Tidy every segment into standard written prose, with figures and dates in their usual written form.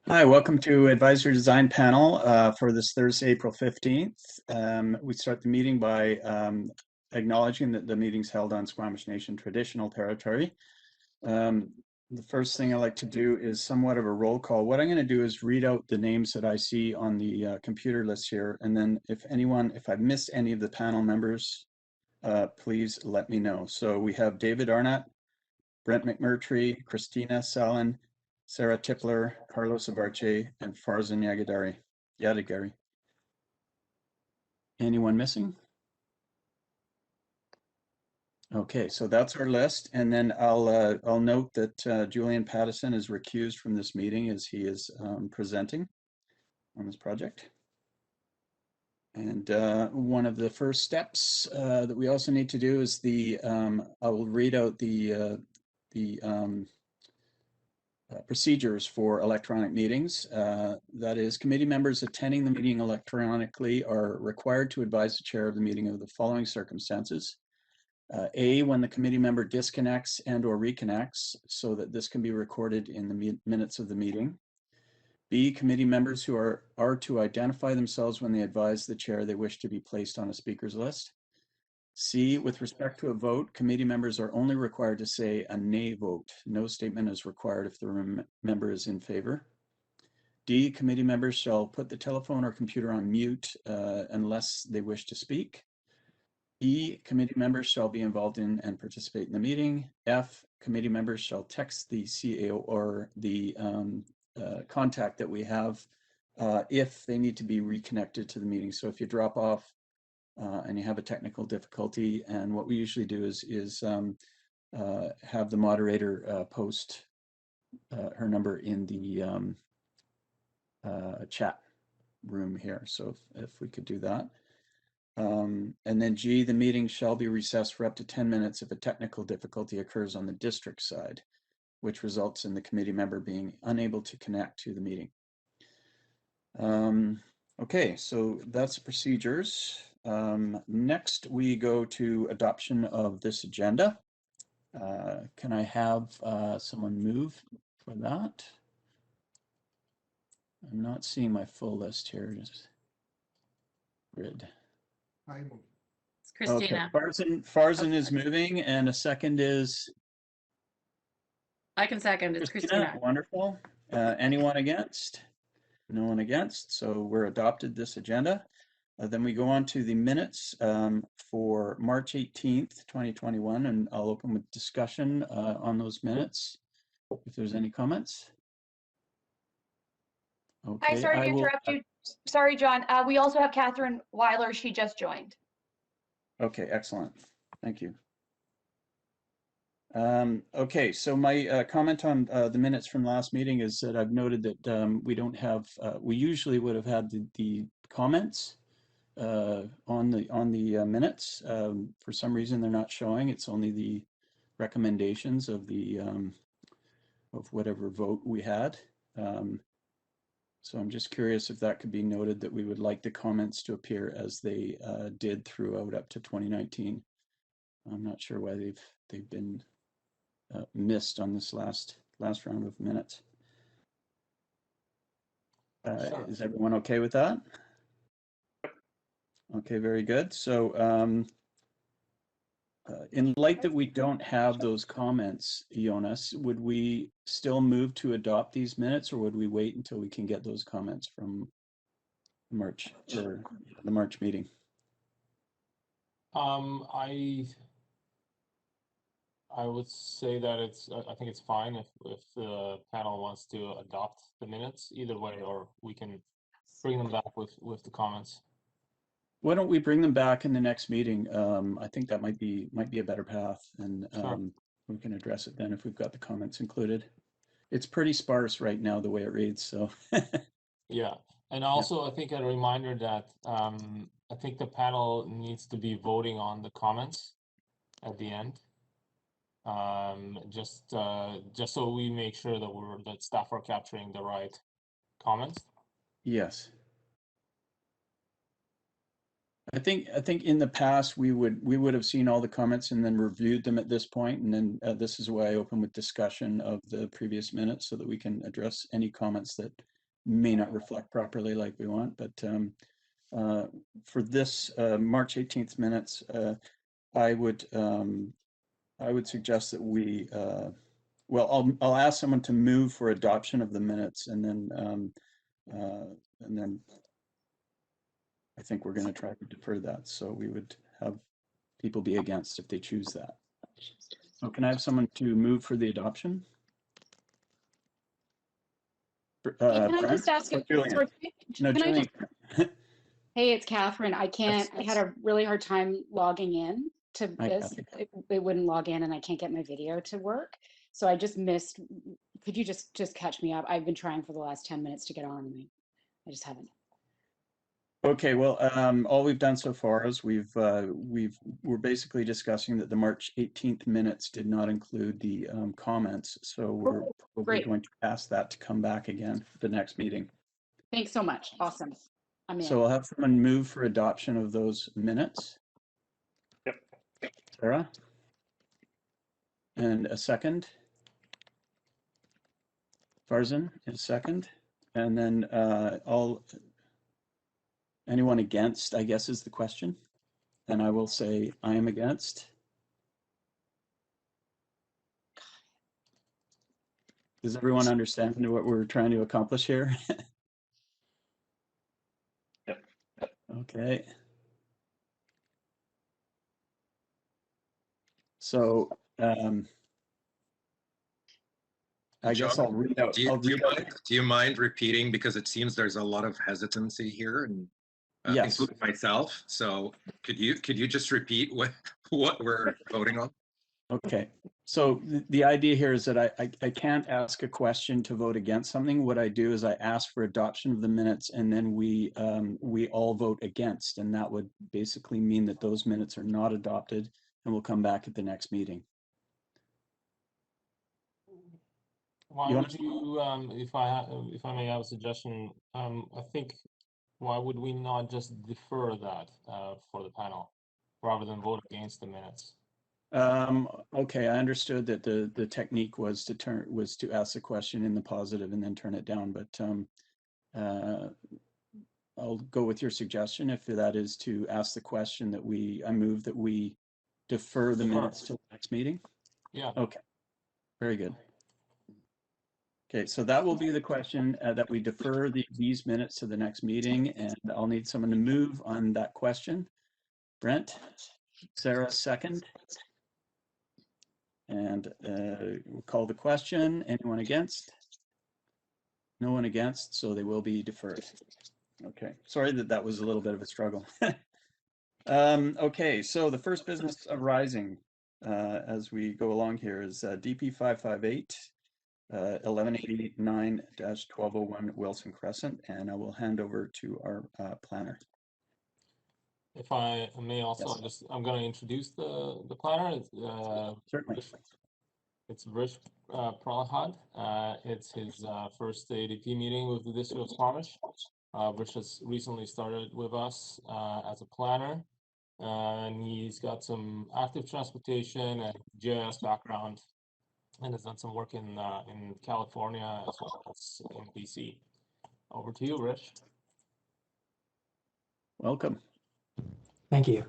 Hi, welcome to Advisory Design Panel for this Thursday, April 15th. We start the meeting by acknowledging that the meeting's held on Squamish Nation traditional territory. The first thing I like to do is somewhat of a roll call. What I'm going to do is read out the names that I see on the computer list here, and then if I've missed any of the panel members, please let me know. So we have David Arnott, Brent McMurtry, Christina Salin, Sarah Tipler, Carlos Abarche, and Farzan Yadigari. Anyone missing? Okay, so that's our list, and then I'll note that Julian Pattison is recused from this meeting as he is presenting on this project. And one of the first steps that we also need to do is I will read out the procedures for electronic meetings. That is, committee members attending the meeting electronically are required to advise the chair of the meeting of the following circumstances. A, when the committee member disconnects and/or reconnects, so that this can be recorded in the minutes of the meeting. B, committee members who are to identify themselves when they advise the chair they wish to be placed on a speaker's list. C, with respect to a vote, committee members are only required to say a nay vote. No statement is required if the member is in favor. D, committee members shall put the telephone or computer on mute unless they wish to speak. E, committee members shall be involved in and participate in the meeting. F, committee members shall text the CAO or the contact that we have if they need to be reconnected to the meeting. So if you drop off and you have a technical difficulty, and what we usually do is have the moderator post her number in the chat room here. So if we could do that. And then G, the meeting shall be recessed for up to 10 minutes if a technical difficulty occurs on the district side, which results in the committee member being unable to connect to the meeting. Okay, so that's the procedures. Next, we go to adoption of this agenda. Can I have someone move for that? I'm not seeing my full list here. Just grid. I move. It's Christina. Okay, Farzan is moving, and a second is I can second. It's Christina. Wonderful. Anyone against? No one against. So we're adopted this agenda. Then we go on to the minutes for March 18th, 2021, and I'll open with discussion on those minutes, if there's any comments. Okay, Hi, sorry to interrupt you. Sorry, John. We also have Catherine Weiler. She just joined. Okay, excellent. Thank you. Okay, so my comment on the minutes from last meeting is that I've noted that we don't have, we usually would have had the comments on the minutes. For some reason, they're not showing. It's only the recommendations of the of whatever vote we had. So I'm just curious if that could be noted, that we would like the comments to appear as they did throughout up to 2019. I'm not sure why they've been missed on this last round of minutes. Is everyone okay with that? Okay, very good. So in light that we don't have those comments, Jonas, would we still move to adopt these minutes, or would we wait until we can get those comments from March, or the March meeting? I would say that I think it's fine if the panel wants to adopt the minutes either way, or we can bring them back with the comments. Why don't we bring them back in the next meeting? I think that might be a better path, and Sure. We can address it then if we've got the comments included. It's pretty sparse right now the way it reads, so. Yeah, and also I think a reminder that I think the panel needs to be voting on the comments at the end. Just so we make sure that staff are capturing the right comments. Yes. I think in the past we would have seen all the comments and then reviewed them at this point, and then this is why I open with discussion of the previous minutes so that we can address any comments that may not reflect properly like we want, but for this March 18th minutes, I would suggest that we, well, I'll ask someone to move for adoption of the minutes, and then I think we're going to try to defer that. So we would have people be against if they choose that. So can I have someone to move for the adoption? Can I Brent just ask or you? Julian? sorry, No, can I Julian. just- Hey, it's Catherine. I had a really hard time logging in to Hi, this. Catherine. It wouldn't log in and I can't get my video to work. So I just missed. Could you just catch me up? I've been trying for the last 10 minutes to get on and I just haven't. Okay, well, all we've done so far is we're basically discussing that the March 18th minutes did not include the comments, so we're probably great. going to ask that to come back again for the next meeting. Thanks so much. Awesome. I'm in. So I'll have someone move for adoption of those minutes. Yep. Sarah? And a second? Farzan is second. And then anyone against, I guess, is the question. And I will say I am against. Does everyone understand what we're trying to accomplish here? Yep. Okay. So I guess I'll read out. Do you mind repeating, because it seems there's a lot of hesitancy here, and Yes. including myself. So could you just repeat what we're voting on? Okay. So the idea here is that I can't ask a question to vote against something. What I do is I ask for adoption of the minutes, and then we all vote against, and that would basically mean that those minutes are not adopted, and we'll come back at the next meeting. Why would you, if I may have a suggestion, I think, why would we not just defer that for the panel rather than vote against the minutes? Okay, I understood that the technique was to ask the question in the positive and then turn it down, but I'll go with your suggestion. If that is to ask the question, I move that we defer the minutes till the next meeting. Yeah. Okay, very good. Okay, so that will be the question, that we defer these minutes to the next meeting, and I'll need someone to move on that question. Brent, Sarah, second. And we'll call the question. Anyone against? No one against, so they will be deferred. Okay, sorry that was a little bit of a struggle. Okay, so the first business arising as we go along here is DP 558 1189-1201 Wilson Crescent, and I will hand over to our planner. If I may also, Yes. I'm going to introduce the planner. Certainly. It's Rich Prahalad. It's his first ADP meeting with the District of Squamish. Rich has recently started with us as a planner, and he's got some active transportation and GIS background, and has done some work in California as well as in BC. Over to you, Rich. Welcome. Thank you.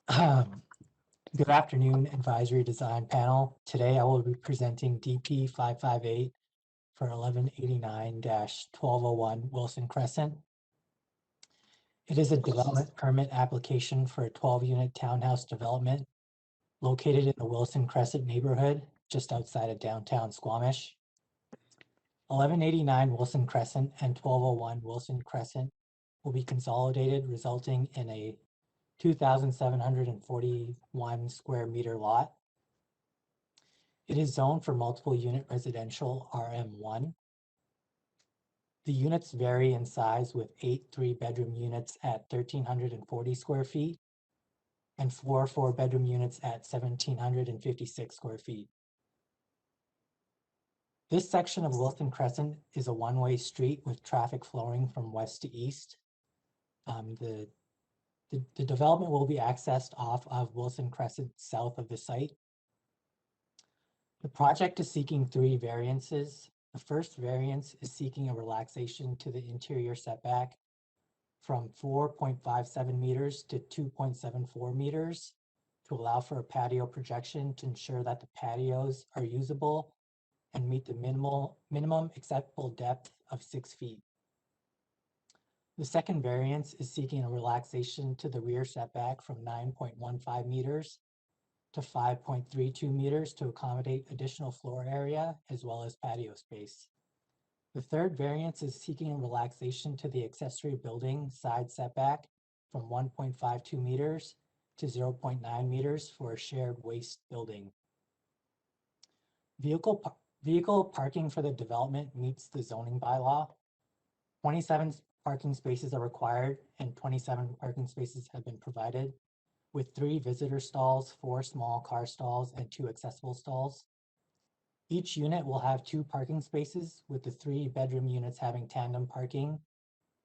Good afternoon, Advisory Design Panel. Today I will be presenting DP 558 for 1189-1201 Wilson Crescent. It is a development permit application for a 12-unit townhouse development located in the Wilson Crescent neighborhood, just outside of downtown Squamish. 1189 Wilson Crescent and 1201 Wilson Crescent will be consolidated, resulting in a 2,741 square meter lot. It is zoned for multiple unit residential RM1. The units vary in size, with 8 3-bedroom units at 1,340 square feet and 4 4-bedroom units at 1,756 square feet. This section of Wilson Crescent is a one-way street with traffic flowing from west to east. The development will be accessed off of Wilson Crescent south of the site. The project is seeking 3 variances The first variance is seeking a relaxation to the interior setback from 4.57 meters to 2.74 meters to allow for a patio projection to ensure that the patios are usable and meet the minimum acceptable depth of 6 feet. The second variance is seeking a relaxation to the rear setback from 9.15 meters to 5.32 meters to accommodate additional floor area as well as patio space. The third variance is seeking a relaxation to the accessory building side setback from 1.52 meters to 0.9 meters for a shared waste building. Vehicle parking for the development meets the zoning bylaw. 27 parking spaces are required and 27 parking spaces have been provided, with 3 visitor stalls, 4 small car stalls, and 2 accessible stalls. Each unit will have 2 parking spaces, with the 3 bedroom units having tandem parking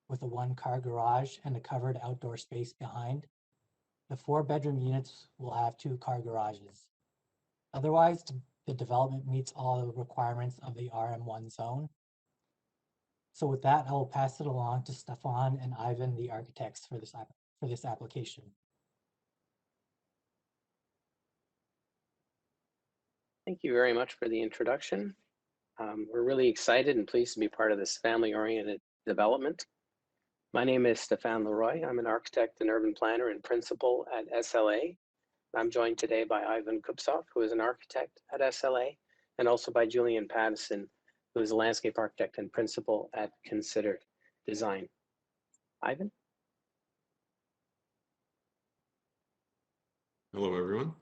with a 1-car garage and a covered outdoor space behind. The 4 bedroom units will have 2-car garages. Otherwise, the development meets all the requirements of the RM1 zone. So with that, I will pass it along to Stefan and Ivan, the architects for this application. Thank you very much for the introduction. We're really excited and pleased to be part of this family-oriented development. My name is Stefan Leroy. I'm an architect and urban planner and principal at SLA. I'm joined today by Ivan Kupsov, who is an architect at SLA, and also by Julian Pattison, who is a landscape architect and principal at Considered Design. Ivan? Hello, everyone.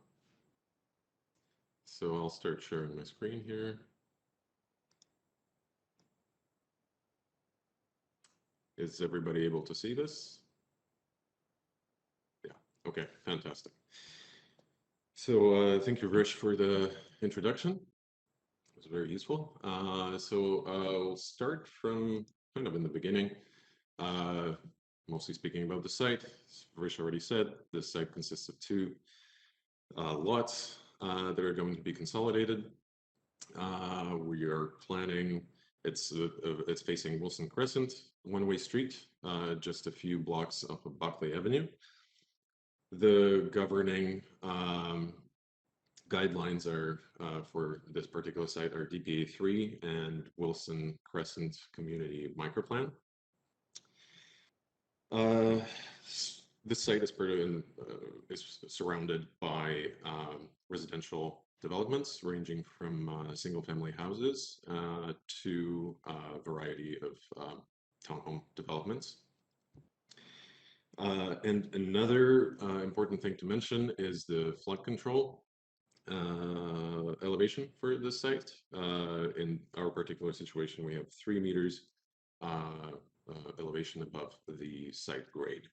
So I'll start sharing my screen here. Is everybody able to see this? Yeah, okay, fantastic. So thank you, Rich, for the introduction. It was very useful. So I'll start from kind of in the beginning, mostly speaking about the site. As Rich already said, this site consists of 2 lots that are going to be consolidated. We are planning, it's facing Wilson Crescent, one-way street, just a few blocks off of Buckley Avenue. The governing guidelines are for this particular site are DPA 3 and Wilson Crescent Community Microplan. This site is surrounded by residential developments ranging from single-family houses to a variety of townhome developments. And another important thing to mention is the flood control elevation for this site. In our particular situation, we have 3 meters elevation above the site grade.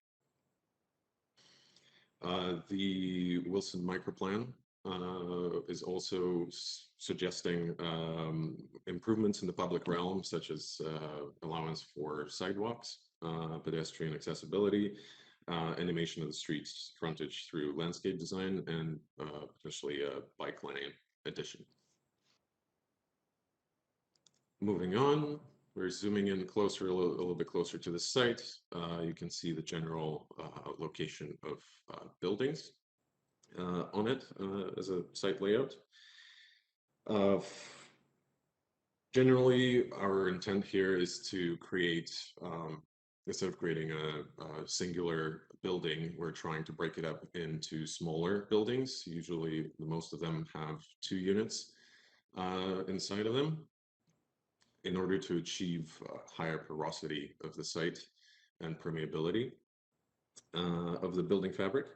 The Wilson microplan is also suggesting improvements in the public realm, such as allowance for sidewalks, pedestrian accessibility, animation of the streets frontage through landscape design, and potentially a bike lane addition. Moving on, we're zooming in closer, a little bit closer to the site. You can see the general location of buildings on it as a site layout. Generally, our intent here is to create, instead of creating a singular building, we're trying to break it up into smaller buildings. Usually, most of them have 2 units inside of them, in order to achieve higher porosity of the site and permeability of the building fabric.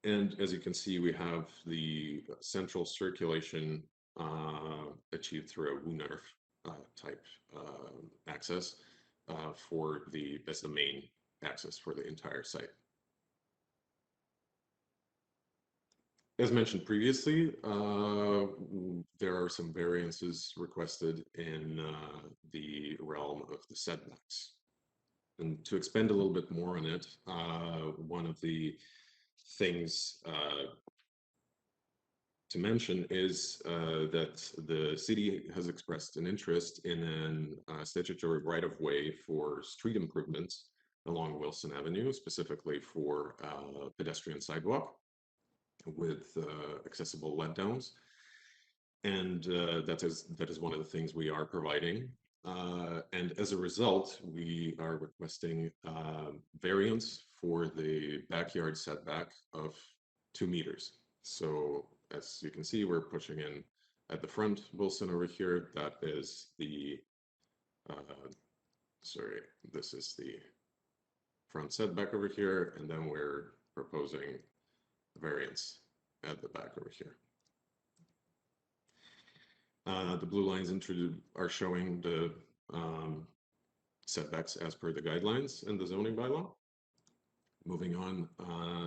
And as you can see, we have the central circulation achieved through a Woonerf type access as the main access for the entire site. As mentioned previously, there are some variances requested in the realm of the setbacks. And to expand a little bit more on it, one of the things to mention is that the city has expressed an interest in a statutory right-of-way for street improvements along Wilson Avenue, specifically for pedestrian sidewalk with accessible let downs. And that is one of the things we are providing. And as a result, we are requesting variance for the backyard setback of 2 meters. So as you can see, we're pushing in at the front, Wilson over here. That is the, sorry, this is the front setback over here. And then we're proposing variance at the back over here. The blue lines are showing the setbacks as per the guidelines and the zoning bylaw. Moving on,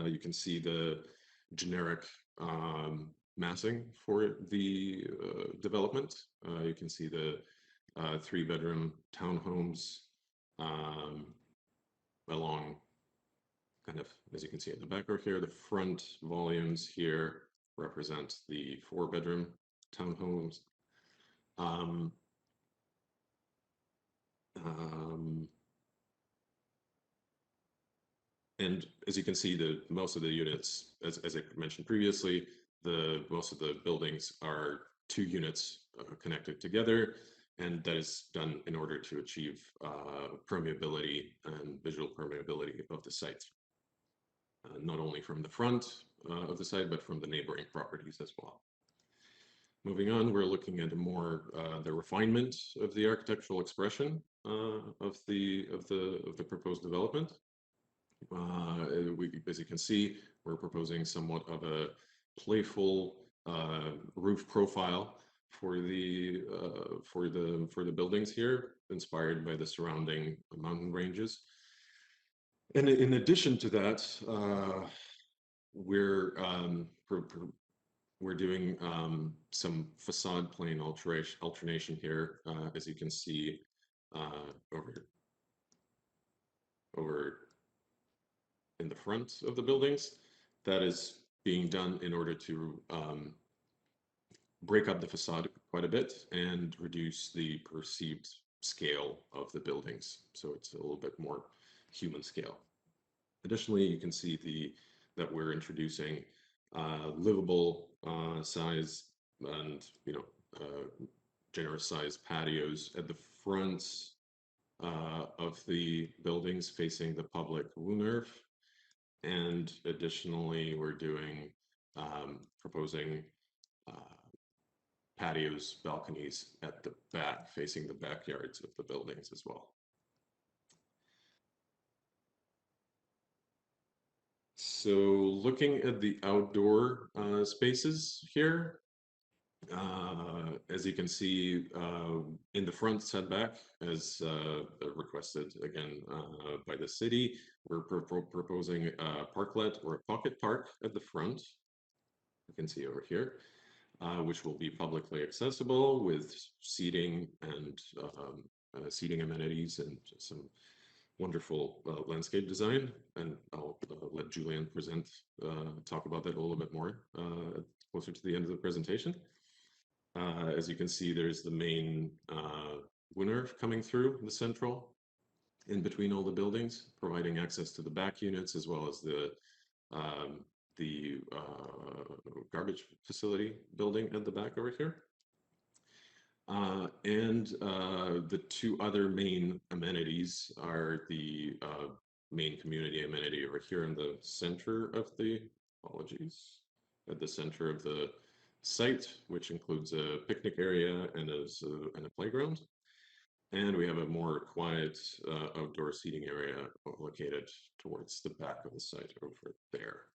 you can see the generic massing for the development. You can see the 3-bedroom townhomes along, kind of, as you can see at the back over here. The front volumes here represent the 4-bedroom townhomes. And as you can see, most of the units, as I mentioned previously, most of the buildings are 2 units connected together, and that is done in order to achieve permeability and visual permeability of the site, not only from the front of the site, but from the neighboring properties as well. Moving on, we're looking at more the refinement of the architectural expression of the proposed development. As you can see, we're proposing somewhat of a playful roof profile for the buildings here, inspired by the surrounding mountain ranges. And in addition to that, we're doing some facade plane alternation here, as you can see over in the front of the buildings. That is being done in order to break up the facade quite a bit and reduce the perceived scale of the buildings, so it's a little bit more human scale. Additionally, you can see that we're introducing livable size and generous size patios at the front of the buildings facing the public Woonerf. And additionally, we're proposing patios, balconies at the back, facing the backyards of the buildings as well. So looking at the outdoor spaces here, as you can see in the front setback, as requested again by the city, we're proposing a parklet or a pocket park at the front. You can see over here, which will be publicly accessible with seating and seating amenities and some wonderful landscape design. And I'll let Julian talk about that a little bit more closer to the end of the presentation. As you can see, there's the main Woonerf coming through the central in between all the buildings, providing access to the back units as well as the garbage facility building at the back over here. And the 2 other main amenities are the main community amenity over here in the center of the, at the center of the site, which includes a picnic area and a playground. And we have a more quiet outdoor seating area located towards the back of the site over there.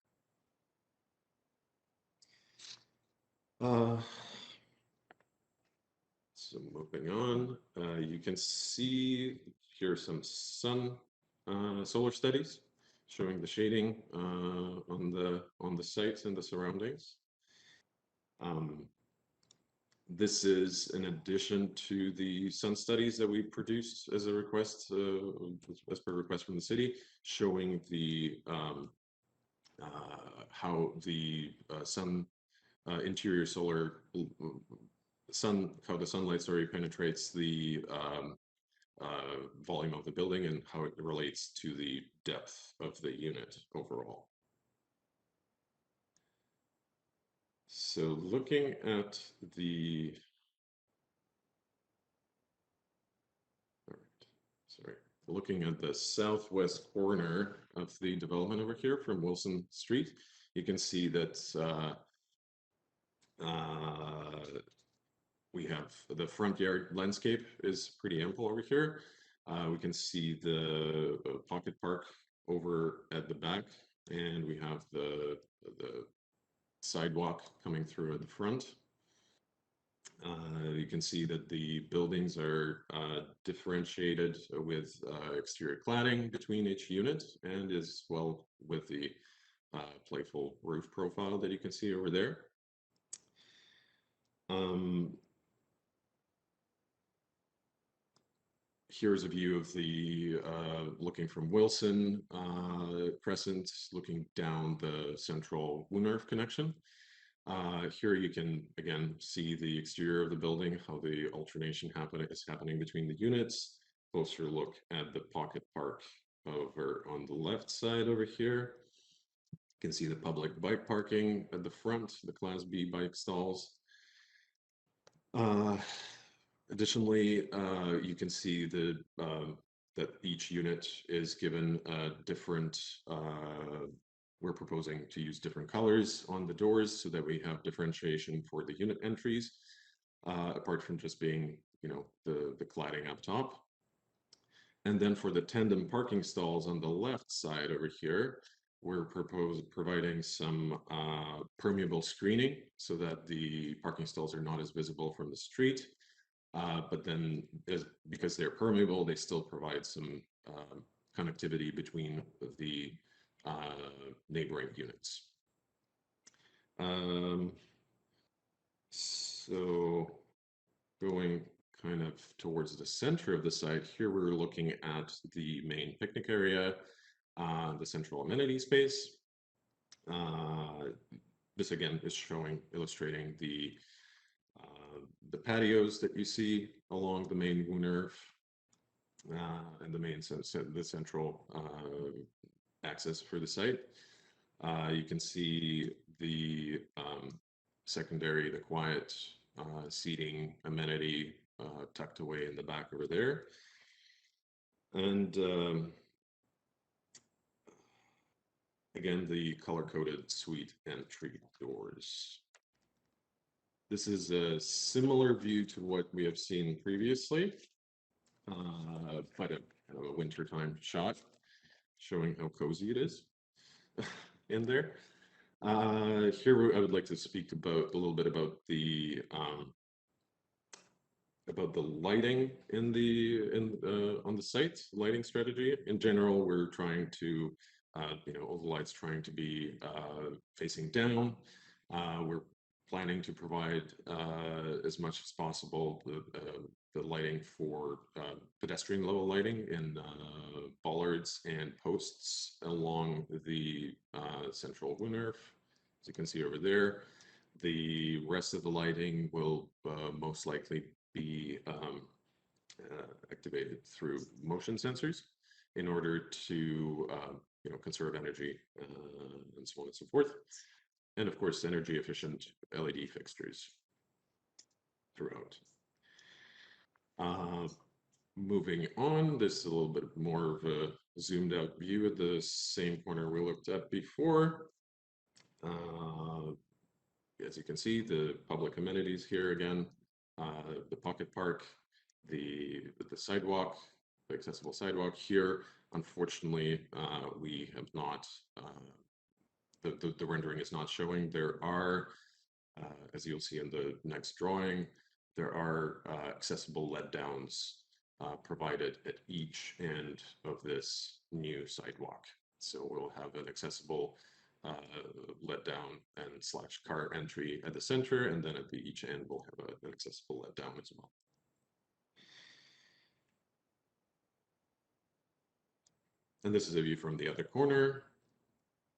So moving on, you can see here some solar studies showing the shading on the sites and the surroundings. This is in addition to the sun studies that we produced as a request, as per request from the city, showing the how the sun interior solar how the sunlight, sorry, penetrates the volume of the building and how it relates to the depth of the unit overall. So looking at the, all right, sorry, looking at the southwest corner of the development over here from Wilson Street, you can see that we have the front yard landscape is pretty ample over here. We can see the pocket park over at the back, and we have the sidewalk coming through at the front. You can see that the buildings are differentiated with exterior cladding between each unit, and as well with the playful roof profile that you can see over there. Here's a view of the looking from Wilson Crescent, looking down the central Woonarf connection. Here you can again see the exterior of the building, how the alternation is happening between the units. Closer look at the pocket park over on the left side over here. You can see the public bike parking at the front, the Class B bike stalls. Additionally, you can see that each unit is given a different, we're proposing to use different colors on the doors so that we have differentiation for the unit entries, apart from just being, the cladding up top. And then for the tandem parking stalls on the left side over here, we're providing some permeable screening so that the parking stalls are not as visible from the street. But then because they're permeable, they still provide some connectivity between the neighboring units. So going kind of towards the center of the site, here we're looking at the main picnic area, the central amenity space. This again is illustrating the patios that you see along the main Woonarf and the central access for the site. You can see the secondary, the quiet seating amenity tucked away in the back over there. And again, the color-coded suite entry doors. This is a similar view to what we have seen previously, but kind of a wintertime shot showing how cozy it is in there. Here I would like to speak a little bit about the lighting on the site, lighting strategy. In general, we're trying to, all the lights trying to be facing down. We're planning to provide as much as possible the lighting for pedestrian level lighting in bollards and posts along the central Woonarf, as you can see over there. The rest of the lighting will most likely be activated through motion sensors in order to conserve energy and so on and so forth. And of course, energy efficient LED fixtures throughout. Moving on, this is a little bit more of a zoomed out view at the same corner we looked at before. As you can see, the public amenities here again, the pocket park, the sidewalk, the accessible sidewalk here. Unfortunately, we have not, the rendering is not showing. There are, as you'll see in the next drawing, there are accessible let downs provided at each end of this new sidewalk. So we'll have an accessible let down and / car entry at the center, and then at each end we'll have an accessible let down as well. And this is a view from the other corner.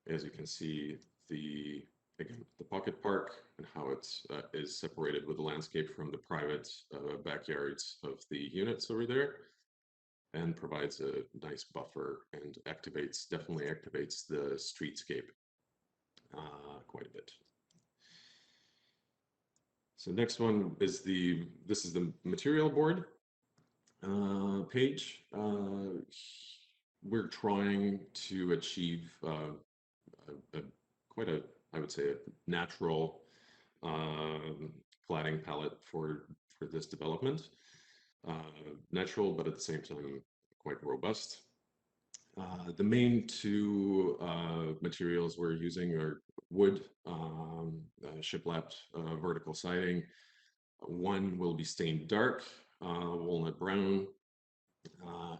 As you can see, the again, the pocket park and how it is separated with the landscape from the private backyards of the units over there, and provides a nice buffer and definitely activates the streetscape quite a bit. So next one is this is the material board page. We're trying to achieve quite a, I would say, a natural cladding palette for this development. Natural, but at the same time quite robust. The main two materials we're using are wood, shiplap vertical siding. One will be stained dark, walnut brown,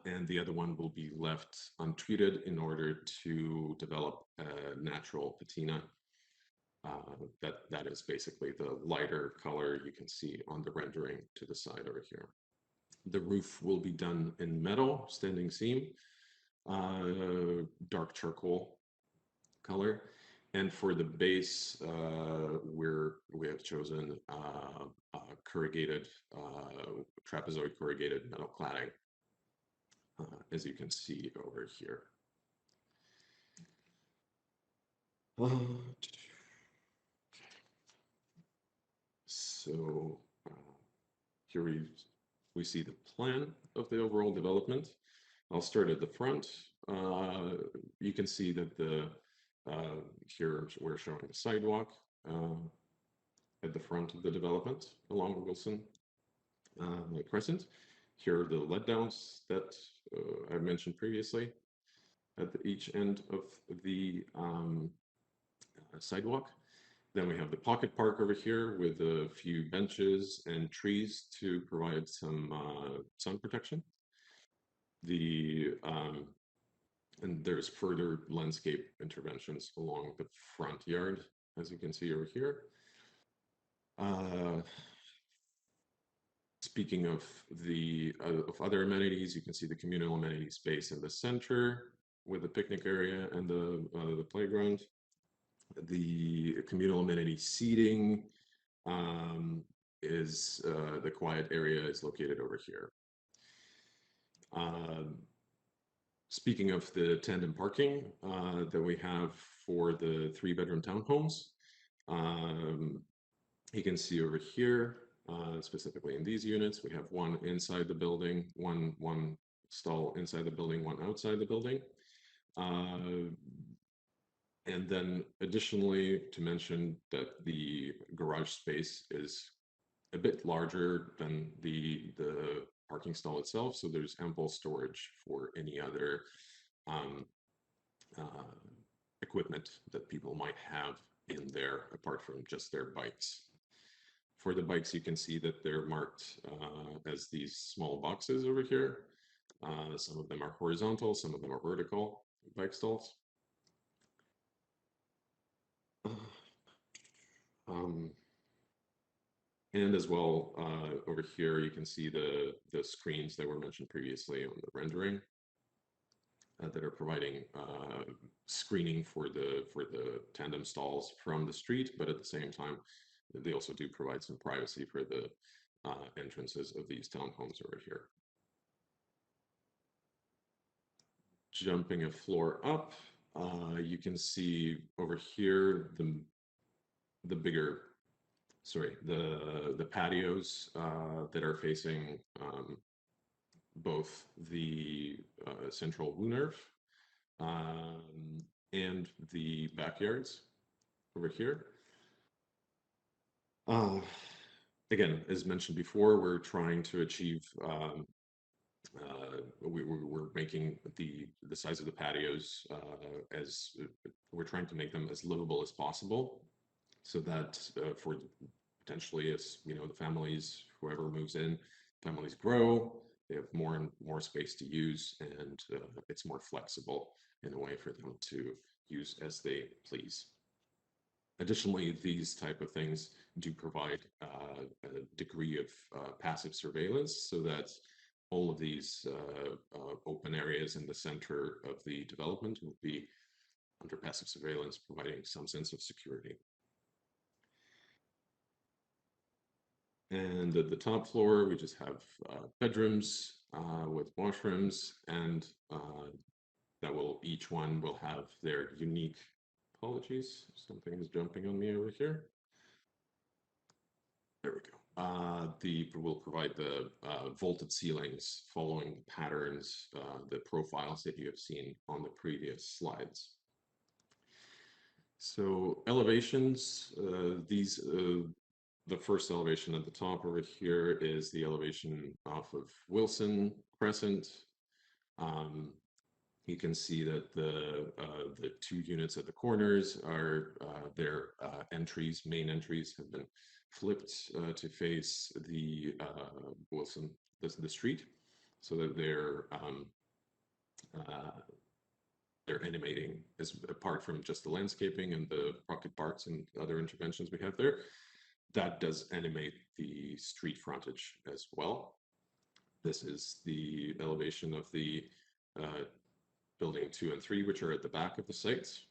and the other one will be left untreated in order to develop a natural patina. That is basically the lighter color you can see on the rendering to the side over here. The roof will be done in metal, standing seam, dark charcoal color. And for the base, we have chosen corrugated, trapezoid corrugated metal cladding, as you can see over here. So here we see the plan of the overall development. I'll start at the front. You can see that here we're showing the sidewalk at the front of the development along Wilson Crescent. Here are the let downs that I mentioned previously at each end of the sidewalk. Then we have the pocket park over here with a few benches and trees to provide some sun protection. And there's further landscape interventions along the front yard, as you can see over here. Speaking of other amenities, you can see the communal amenity space in the center with the picnic area and the playground. The communal amenity seating is the quiet area is located over here. Speaking of the tandem parking that we have for the 3-bedroom townhomes, you can see over here, specifically in these units, we have one inside the building, one stall inside the building, one outside the building. And then additionally to mention that the garage space is a bit larger than the parking stall itself, so there's ample storage for any other equipment that people might have in there apart from just their bikes. For the bikes, you can see that they're marked as these small boxes over here. Some of them are horizontal, some of them are vertical bike stalls. And as well, over here, you can see the screens that were mentioned previously on the rendering that are providing screening for the tandem stalls from the street, but at the same time, they also do provide some privacy for the entrances of these townhomes over here. Jumping a floor up, you can see over here the patios that are facing both the central Woonerf and the backyards over here. Again, as mentioned before, we're trying to achieve, we're making the size of the patios we're trying to make them as livable as possible, so that for potentially, as you know, the families, whoever moves in, families grow, they have more and more space to use, and it's more flexible in a way for them to use as they please. Additionally, these type of things do provide a degree of passive surveillance, so that all of these open areas in the center of the development will be under passive surveillance, providing some sense of security. And at the top floor, we just have bedrooms with washrooms, and each one will have their unique, apologies, something is jumping on me over here. There we go. Will provide the vaulted ceilings following the patterns, the profiles that you have seen on the previous slides. So elevations, the first elevation at the top over here is the elevation off of Wilson Crescent. You can see that the 2 units at the corners are their main entries have been flipped to face the Wilson, the street, so that they're animating, as apart from just the landscaping and the pocket parks and other interventions we have there. That does animate the street frontage as well. This is the elevation of the building 2 and 3, which are at the back of the sites.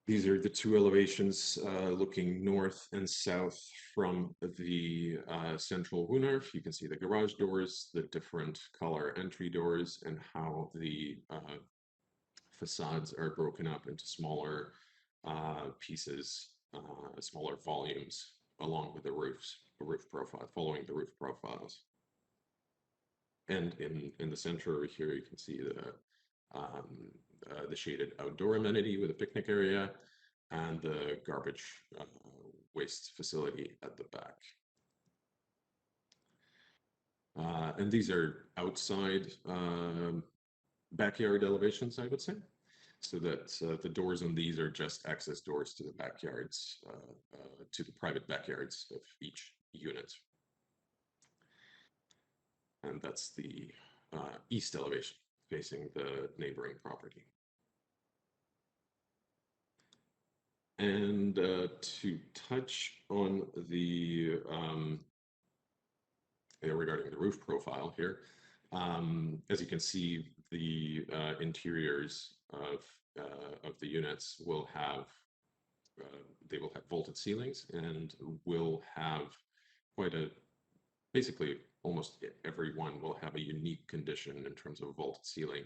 These are the 2 elevations looking north and south from the central Wunarf. You can see the garage doors, the different color entry doors, and how the facades are broken up into smaller pieces, smaller volumes, along with the roof profile, following the roof profiles. And in the center over here, you can see the shaded outdoor amenity with a picnic area and the garbage waste facility at the back. And these are outside backyard elevations, I would say. So that the doors on these are just access doors to the backyards, to the private backyards of each unit. And that's the east elevation facing the neighboring property. And to touch on the regarding the roof profile here, as you can see, the interiors of the units will have vaulted ceilings, and will have basically almost every one will have a unique condition in terms of vaulted ceiling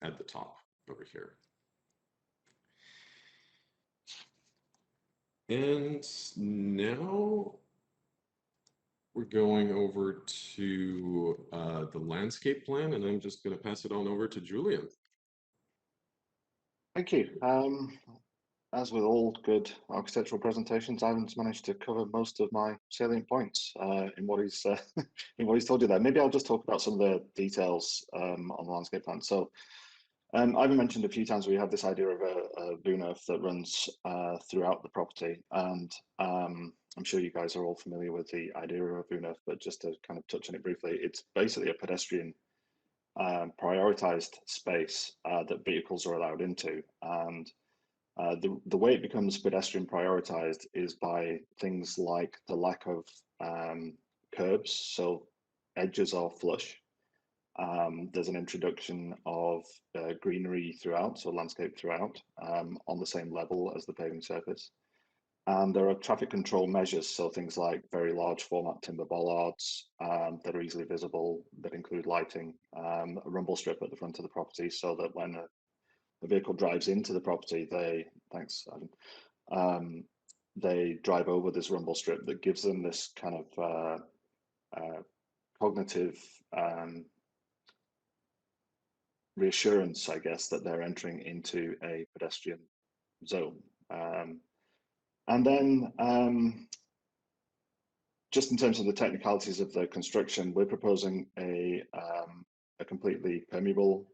at the top over here. And now we're going over to the landscape plan, and I'm just going to pass it on over to Julian. Thank you. As with all good architectural presentations, Ivan's managed to cover most of my salient points in what he's in what he's told you there. Maybe I'll just talk about some of the details on the landscape plan. So Ivan mentioned a few times we have this idea of a Wunarf that runs throughout the property, and I'm sure you guys are all familiar with the idea of a Wunarf, but just to kind of touch on it briefly, it's basically a pedestrian prioritized space that vehicles are allowed into. And the way it becomes pedestrian prioritized is by things like the lack of curbs, so edges are flush. There's an introduction of greenery throughout, so landscape throughout, on the same level as the paving surface. And there are traffic control measures, so things like very large format timber bollards that are easily visible, that include lighting, a rumble strip at the front of the property, so that when a vehicle drives into the property, thanks, Ivan, they drive over this rumble strip that gives them this kind of cognitive reassurance, I guess, that they're entering into a pedestrian zone. And then just in terms of the technicalities of the construction, we're proposing a completely permeable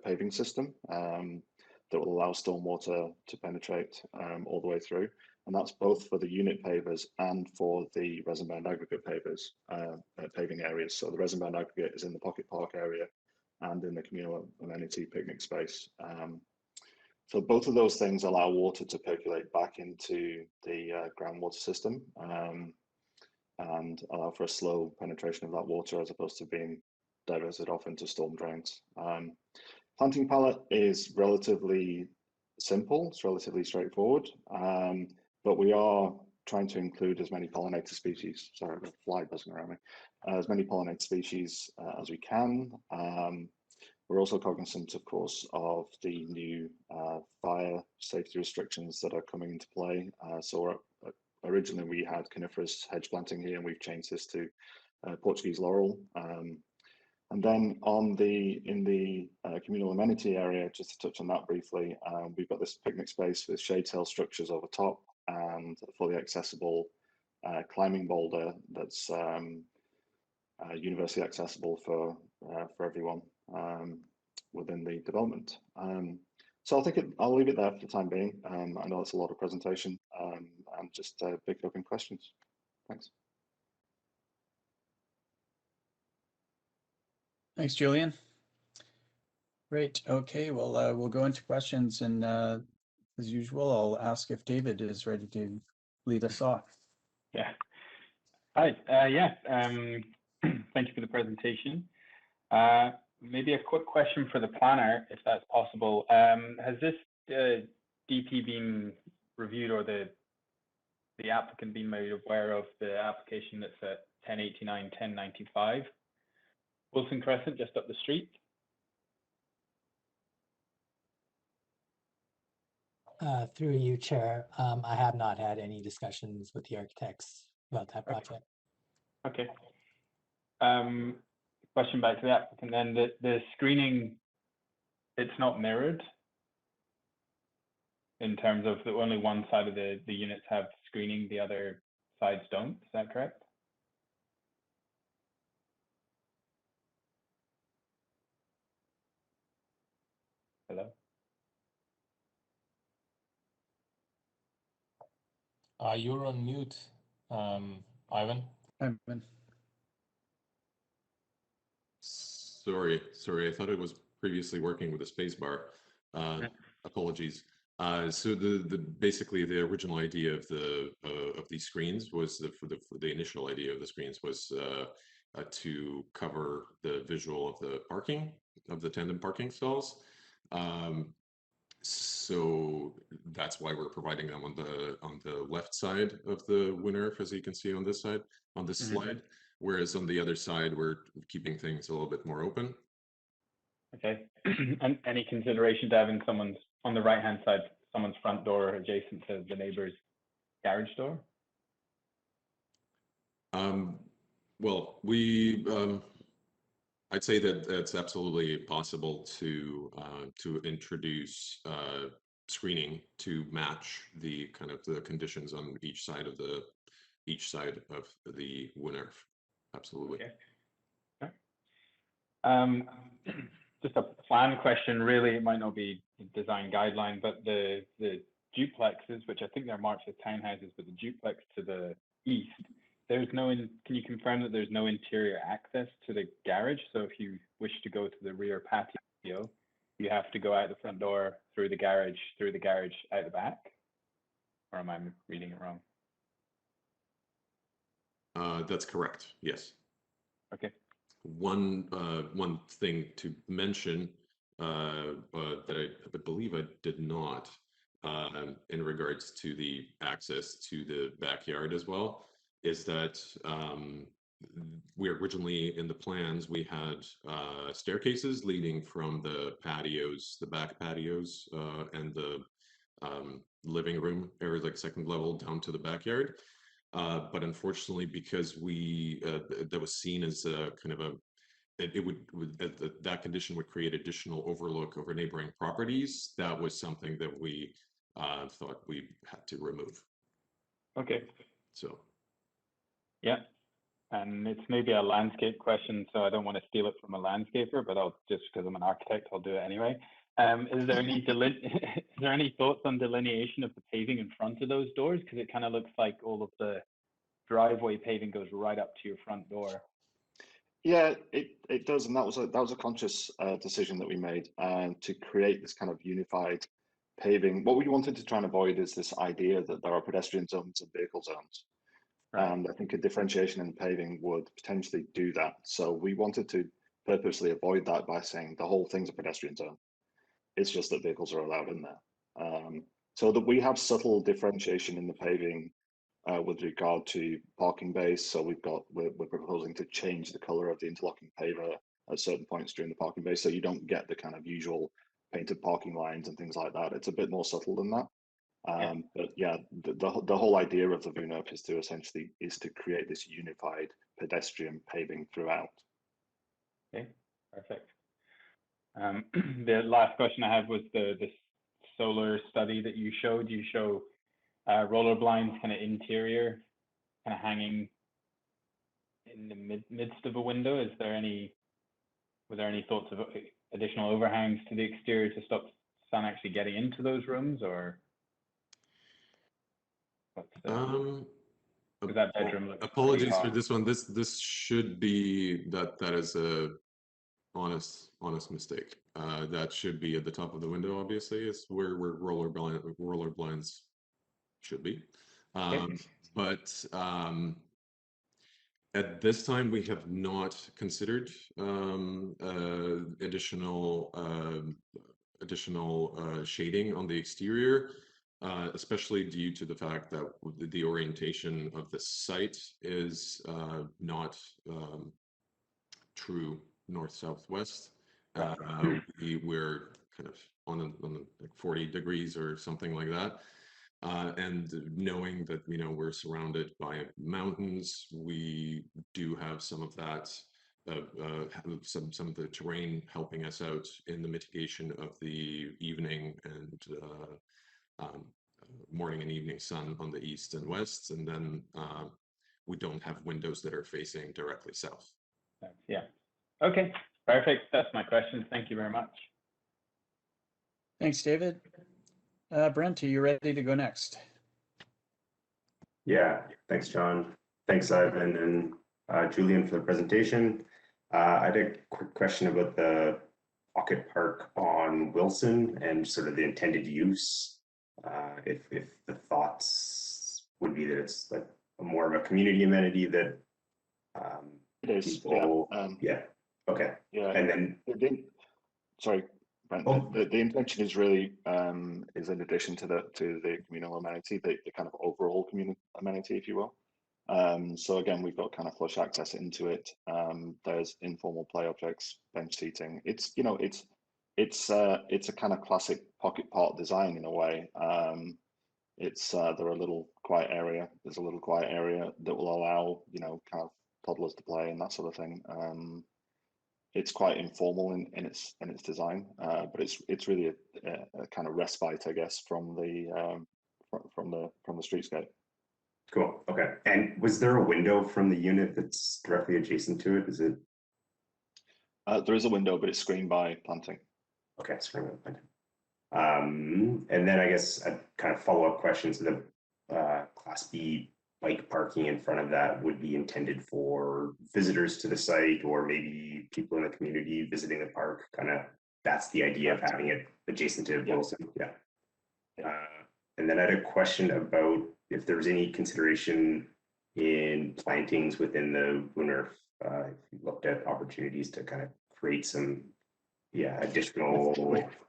paving system that will allow stormwater to penetrate all the way through. And that's both for the unit pavers and for the resin bound aggregate pavers, paving areas. So the resin bound aggregate is in the pocket park area and in the communal amenity picnic space. So both of those things allow water to percolate back into the groundwater system and allow for a slow penetration of that water as opposed to being diverted off into storm drains. Planting palette is relatively simple, it's relatively straightforward, but we are trying to include as many pollinator species. Sorry, I've got a fly buzzing around me. As many pollinator species as we can. We're also cognizant, of course, of the new fire safety restrictions that are coming into play. So originally we had coniferous hedge planting here, and we've changed this to Portuguese laurel. And then in the communal amenity area, just to touch on that briefly, we've got this picnic space with shade tail structures over top and a fully accessible climbing boulder that's universally accessible for everyone within the development. So I think I'll leave it there for the time being. I know it's a lot of presentation, and just pick it up in questions. Thanks. Thanks, Julian. Great. Okay, well, we'll go into questions, and as usual, I'll ask if David is ready to lead us off. Yeah. Hi. Thank you for the presentation. Maybe a quick question for the planner, if that's possible. Has this DP been reviewed, or the applicant been made aware of the application that's at 1089, 1095 Wilson Crescent, just up the street? Through you, Chair, I have not had any discussions with the architects about that project. Okay. Question back to the applicant then. The screening, it's not mirrored in terms of the only one side of the units have screening, the other sides don't. Is that correct? Hello? You're on mute, Ivan. Ivan. Sorry, I thought it was previously working with a space bar. Apologies. So basically the original idea of these screens was the initial idea of the screens was to cover the visual of the parking, of the tandem parking stalls. So that's why we're providing them on the left side of the WinRF, as you can see on this side, on this slide. Whereas on the other side, we're keeping things a little bit more open. Okay. And any consideration to having someone's, on the right-hand side, someone's front door adjacent to the neighbor's garage door? Well, I'd say that it's absolutely possible to introduce screening to match the kind of the conditions on each side of the WinRF. Absolutely. Okay. Just a plan question, really. It might not be a design guideline, but the duplexes, which I think they're marked as townhouses, but the duplex to the east, there's no, can you confirm that there's no interior access to the garage? So if you wish to go to the rear patio, you have to go out the front door, through the garage, out the back? Or am I reading it wrong? That's correct. Yes. Okay. One thing to mention that I believe I did not in regards to the access to the backyard as well is that we originally in the plans we had staircases leading from the patios, the back patios, and the living room area, like second level, down to the backyard. But unfortunately, because that was seen as a kind of that condition would create additional overlook over neighboring properties. That was something that we thought we had to remove. Okay. So. Yeah. And it's maybe a landscape question, so I don't want to steal it from a landscaper, but I'll just because I'm an architect, I'll do it anyway. Is there any thoughts on delineation of the paving in front of those doors? Because it kind of looks like all of the driveway paving goes right up to your front door. Yeah, it does, and that was a conscious decision that we made to create this kind of unified paving. What we wanted to try and avoid is this idea that there are pedestrian zones and vehicle zones. Right. And I think a differentiation in paving would potentially do that. So we wanted to purposely avoid that by saying the whole thing's a pedestrian zone. It's just that vehicles are allowed in there. So that we have subtle differentiation in the paving with regard to parking bays. So we're proposing to change the color of the interlocking paver at certain points during the parking bay, so you don't get the kind of usual painted parking lines and things like that. It's a bit more subtle than that. But yeah, the whole idea of the VUNERP is to essentially create this unified pedestrian paving throughout. Okay, perfect. The last question I had was the solar study that you showed. You show roller blinds kind of interior, kind of hanging in the midst of a window. Were there any thoughts of additional overhangs to the exterior to stop sun actually getting into those rooms, or what's that bedroom looks apologies pretty for hot. this one. This should be that is a honest mistake. That should be at the top of the window. Obviously, is where roller blinds should be. But at this time, we have not considered additional shading on the exterior, especially due to the fact that the orientation of the site is not true north-southwest. We're kind of on like 40 degrees or something like that. And knowing that, you know, we're surrounded by mountains, we do have some of that, some of the terrain helping us out in the mitigation of the evening and morning and evening sun on the east and west. And then we don't have windows that are facing directly south. Yeah. Okay, perfect. That's my question. Thank you very much. Thanks, David. Brent, are you ready to go next? Yeah, thanks, John. Thanks, Ivan and Julian, for the presentation. I had a quick question about the pocket park on Wilson and sort of the intended use. If the thoughts would be that it's like more of a community amenity that it is. people, yeah. Okay. Yeah. And then sorry. The intention is really is in addition to the communal amenity, the kind of overall communal amenity, if you will. So again, we've got kind of flush access into it. There's informal play objects, bench seating. It's it's a kind of classic pocket park design in a way. There's a little quiet area. There's a little quiet area that will allow kind of toddlers to play and that sort of thing. It's quite informal in its design, but it's really a kind of respite, I guess, from the streetscape. Cool. Okay. And was there a window from the unit that's directly adjacent to it? Is it? There is a window, but it's screened by planting. Okay, screened by planting. And then I guess a kind of follow-up question. So the Class B bike parking in front of that would be intended for visitors to the site, or maybe people in the community visiting the park. Kind of, that's the idea of having it adjacent to Wilson. Yeah. And then I had a question about if there's any consideration in plantings within the VUNERP. If you looked at opportunities to kind of create some, additional.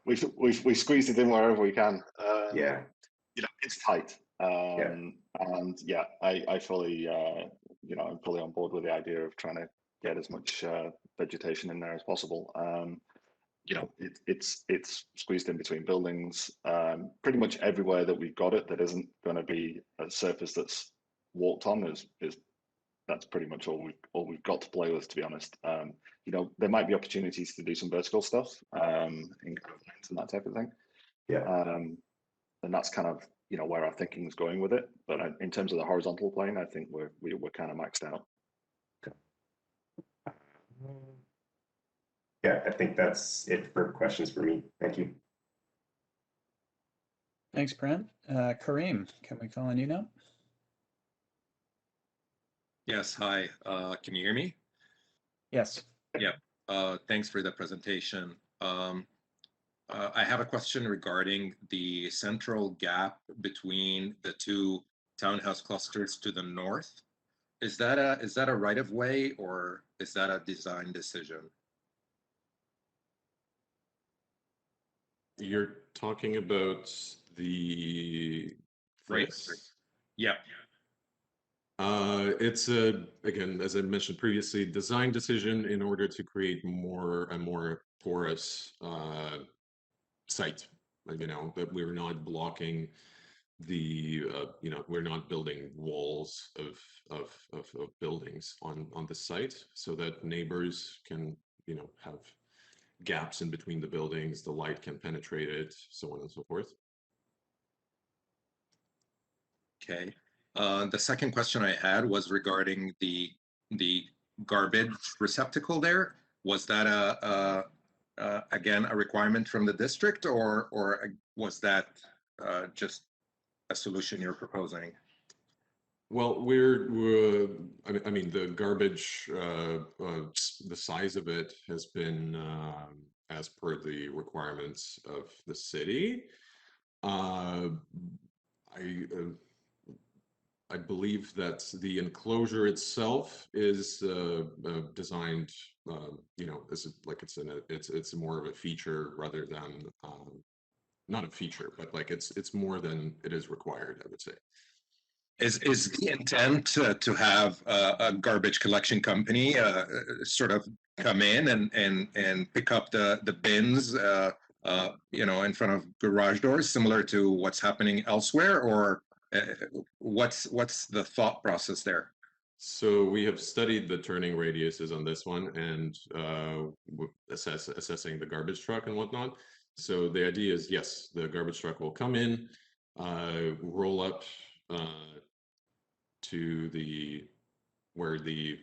We squeezed it in wherever we can. Yeah. It's tight. And yeah, I fully, I'm fully on board with the idea of trying to get as much vegetation in there as possible. It's squeezed in between buildings. Pretty much everywhere that we've got it, that isn't going to be a surface that's walked on is that's pretty much all we've got to play with, to be honest. There might be opportunities to do some vertical stuff, in and that type of thing. Yeah. And that's kind of where our thinking is going with it. But in terms of the horizontal plane, I think we're kind of maxed out. Okay. Yeah, I think that's it for questions for me. Thank you. Thanks, Brent. Kareem, can we call on you now? Yes, hi. Can you hear me? Yes. Yeah. Thanks for the presentation. I have a question regarding the central gap between the two townhouse clusters to the north. Is that a right of way, or is that a design decision? You're talking about the Right. Yeah. It's again, as I mentioned previously, design decision in order to create a more porous site. You know, that we're not blocking the you know, we're not building walls of buildings on the site, so that neighbors can, you know, have gaps in between the buildings, the light can penetrate it, so on and so forth. Okay. The second question I had was regarding the garbage receptacle there. Was that again a requirement from the district, or was that just a solution you're proposing? Well, I mean, the garbage, the size of it has been as per the requirements of the city. I believe that the enclosure itself is designed, you know, like it's more of a feature rather than not a feature, but like it's more than it is required, I would say. Is the intent to have a garbage collection company sort of come in and pick up the bins, you know, in front of garage doors, similar to what's happening elsewhere, or what's the thought process there? So we have studied the turning radiuses on this one and assessing the garbage truck and whatnot. So the idea is, yes, the garbage truck will come in, roll up to where the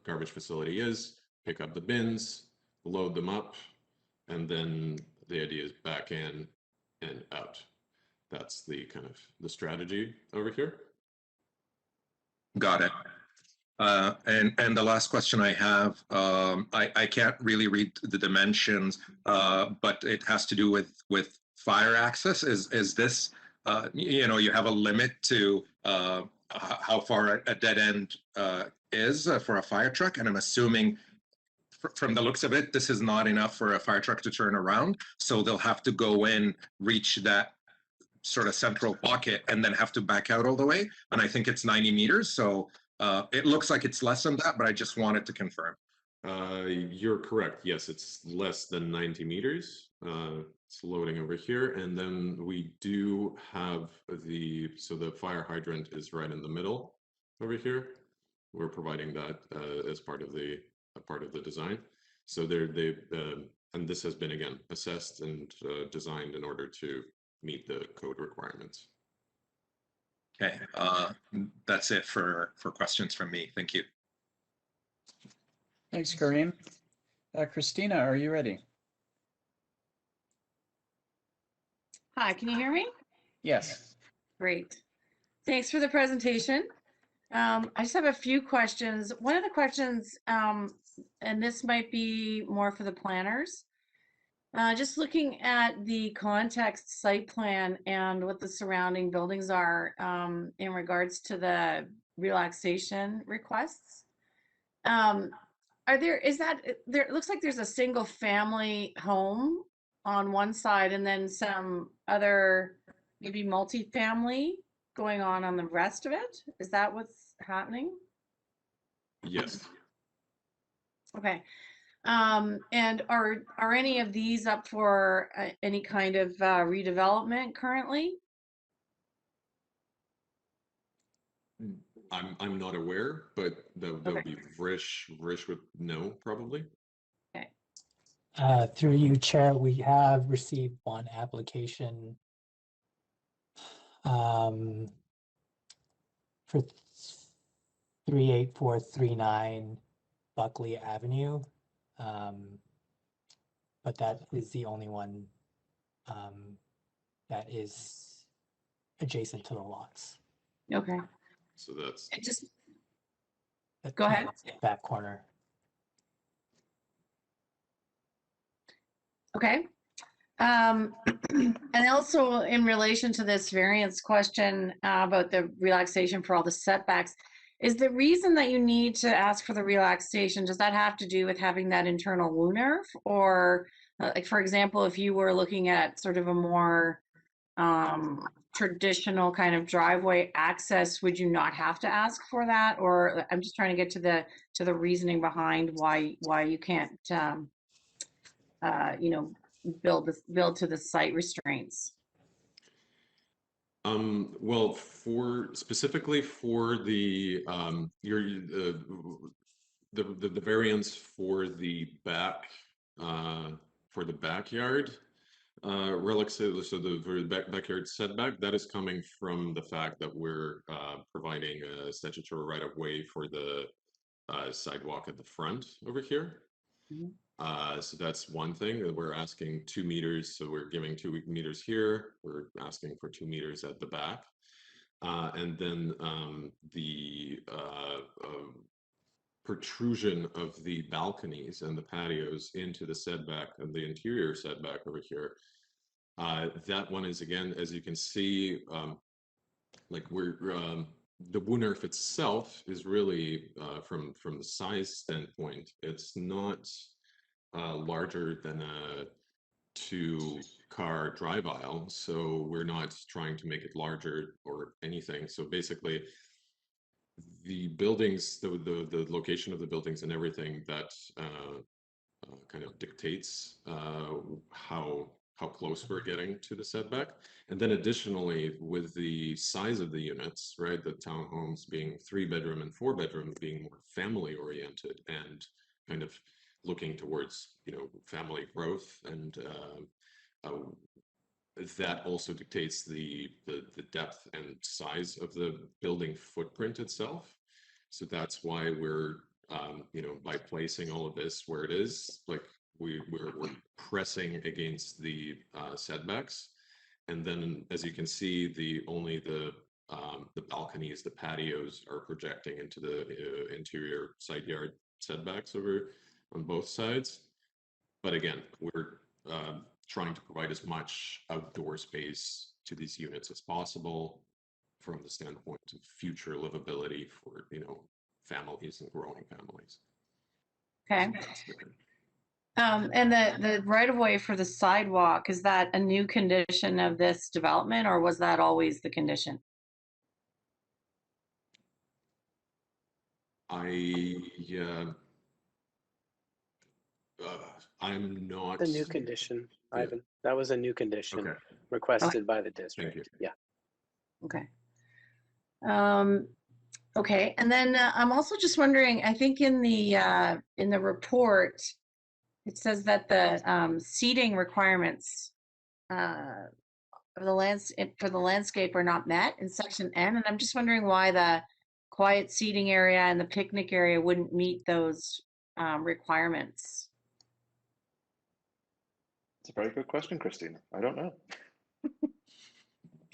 garbage facility is, pick up the bins, load them up, and then the idea is back in and out. That's the kind of the strategy over here. Got it. And the last question I have, I can't really read the dimensions, but it has to do with fire access. Is this, you know, you have a limit to how far a dead end is for a fire truck, and I'm assuming from the looks of it, this is not enough for a fire truck to turn around, so they'll have to go in, reach that sort of central pocket, and then have to back out all the way. And I think it's 90 meters, so it looks like it's less than that, but I just wanted to confirm. You're correct. Yes, it's less than 90 meters. It's loading over here. And then we do have so the fire hydrant is right in the middle over here. We're providing that as part of the design. So and this has been, again, assessed and designed in order to meet the code requirements. Okay, that's it for questions from me. Thank you. Thanks, Kareem. Christina, are you ready? Hi, can you hear me? Yes. Great. Thanks for the presentation. I just have a few questions. One of the questions, and this might be more for the planners, just looking at the context site plan and what the surrounding buildings are in regards to the relaxation requests. It looks like there's a single family home on one side and then some other maybe multifamily going on the rest of it. Is that what's happening? Yes. Okay. And are any of these up for any kind of redevelopment currently? I'm not aware, but that would be Rish would know probably. Okay. Through you, Chair, we have received one application for 38439 Buckley Avenue, but that is the only one that is adjacent to the lots. Okay. So that's Go ahead. Back corner. Okay. And also in relation to this variance question about the relaxation for all the setbacks, is the reason that you need to ask for the relaxation, does that have to do with having that internal woo nerve? Or like, for example, if you were looking at sort of a more traditional kind of driveway access, would you not have to ask for that? Or I'm just trying to get to the reasoning behind why you can't, you know, build to the site restraints. Well, specifically for the the variance for the backyard, relative, so the backyard setback, that is coming from the fact that we're providing a statutory right of way for the sidewalk at the front over here. So that's one thing that we're asking 2 meters. So we're giving 2 meters here. We're asking for 2 meters at the back. And then the protrusion of the balconies and the patios into the setback and the interior setback over here. That one is, again, as you can see, like we're the Woonerf itself is really from the size standpoint, it's not larger than a 2-car drive aisle, so we're not trying to make it larger or anything. So basically, the buildings, the location of the buildings and everything, that kind of dictates how close we're getting to the setback. And then additionally, with the size of the units, right, the townhomes being 3-bedroom and 4-bedroom, being more family oriented and kind of looking towards, you know, family growth, and that also dictates the depth and size of the building footprint itself. So that's why we're you know, by placing all of this where it is, like we're pressing against the setbacks. And then, as you can see, only the balconies, the patios are projecting into the interior side yard setbacks over on both sides. But again, we're trying to provide as much outdoor space to these units as possible from the standpoint of future livability for, you know, families and growing families. Okay. And the right of way for the sidewalk, is that a new condition of this development, or was that always the condition? I'm not. The new condition, Ivan. That was a new condition Okay. requested by the district. Yeah. Okay. Okay, and then I'm also just wondering, I think in the report, it says that the seating requirements for the landscape are not met in section N, and I'm just wondering why the quiet seating area and the picnic area wouldn't meet those requirements. It's a very good question, Christina. I don't know.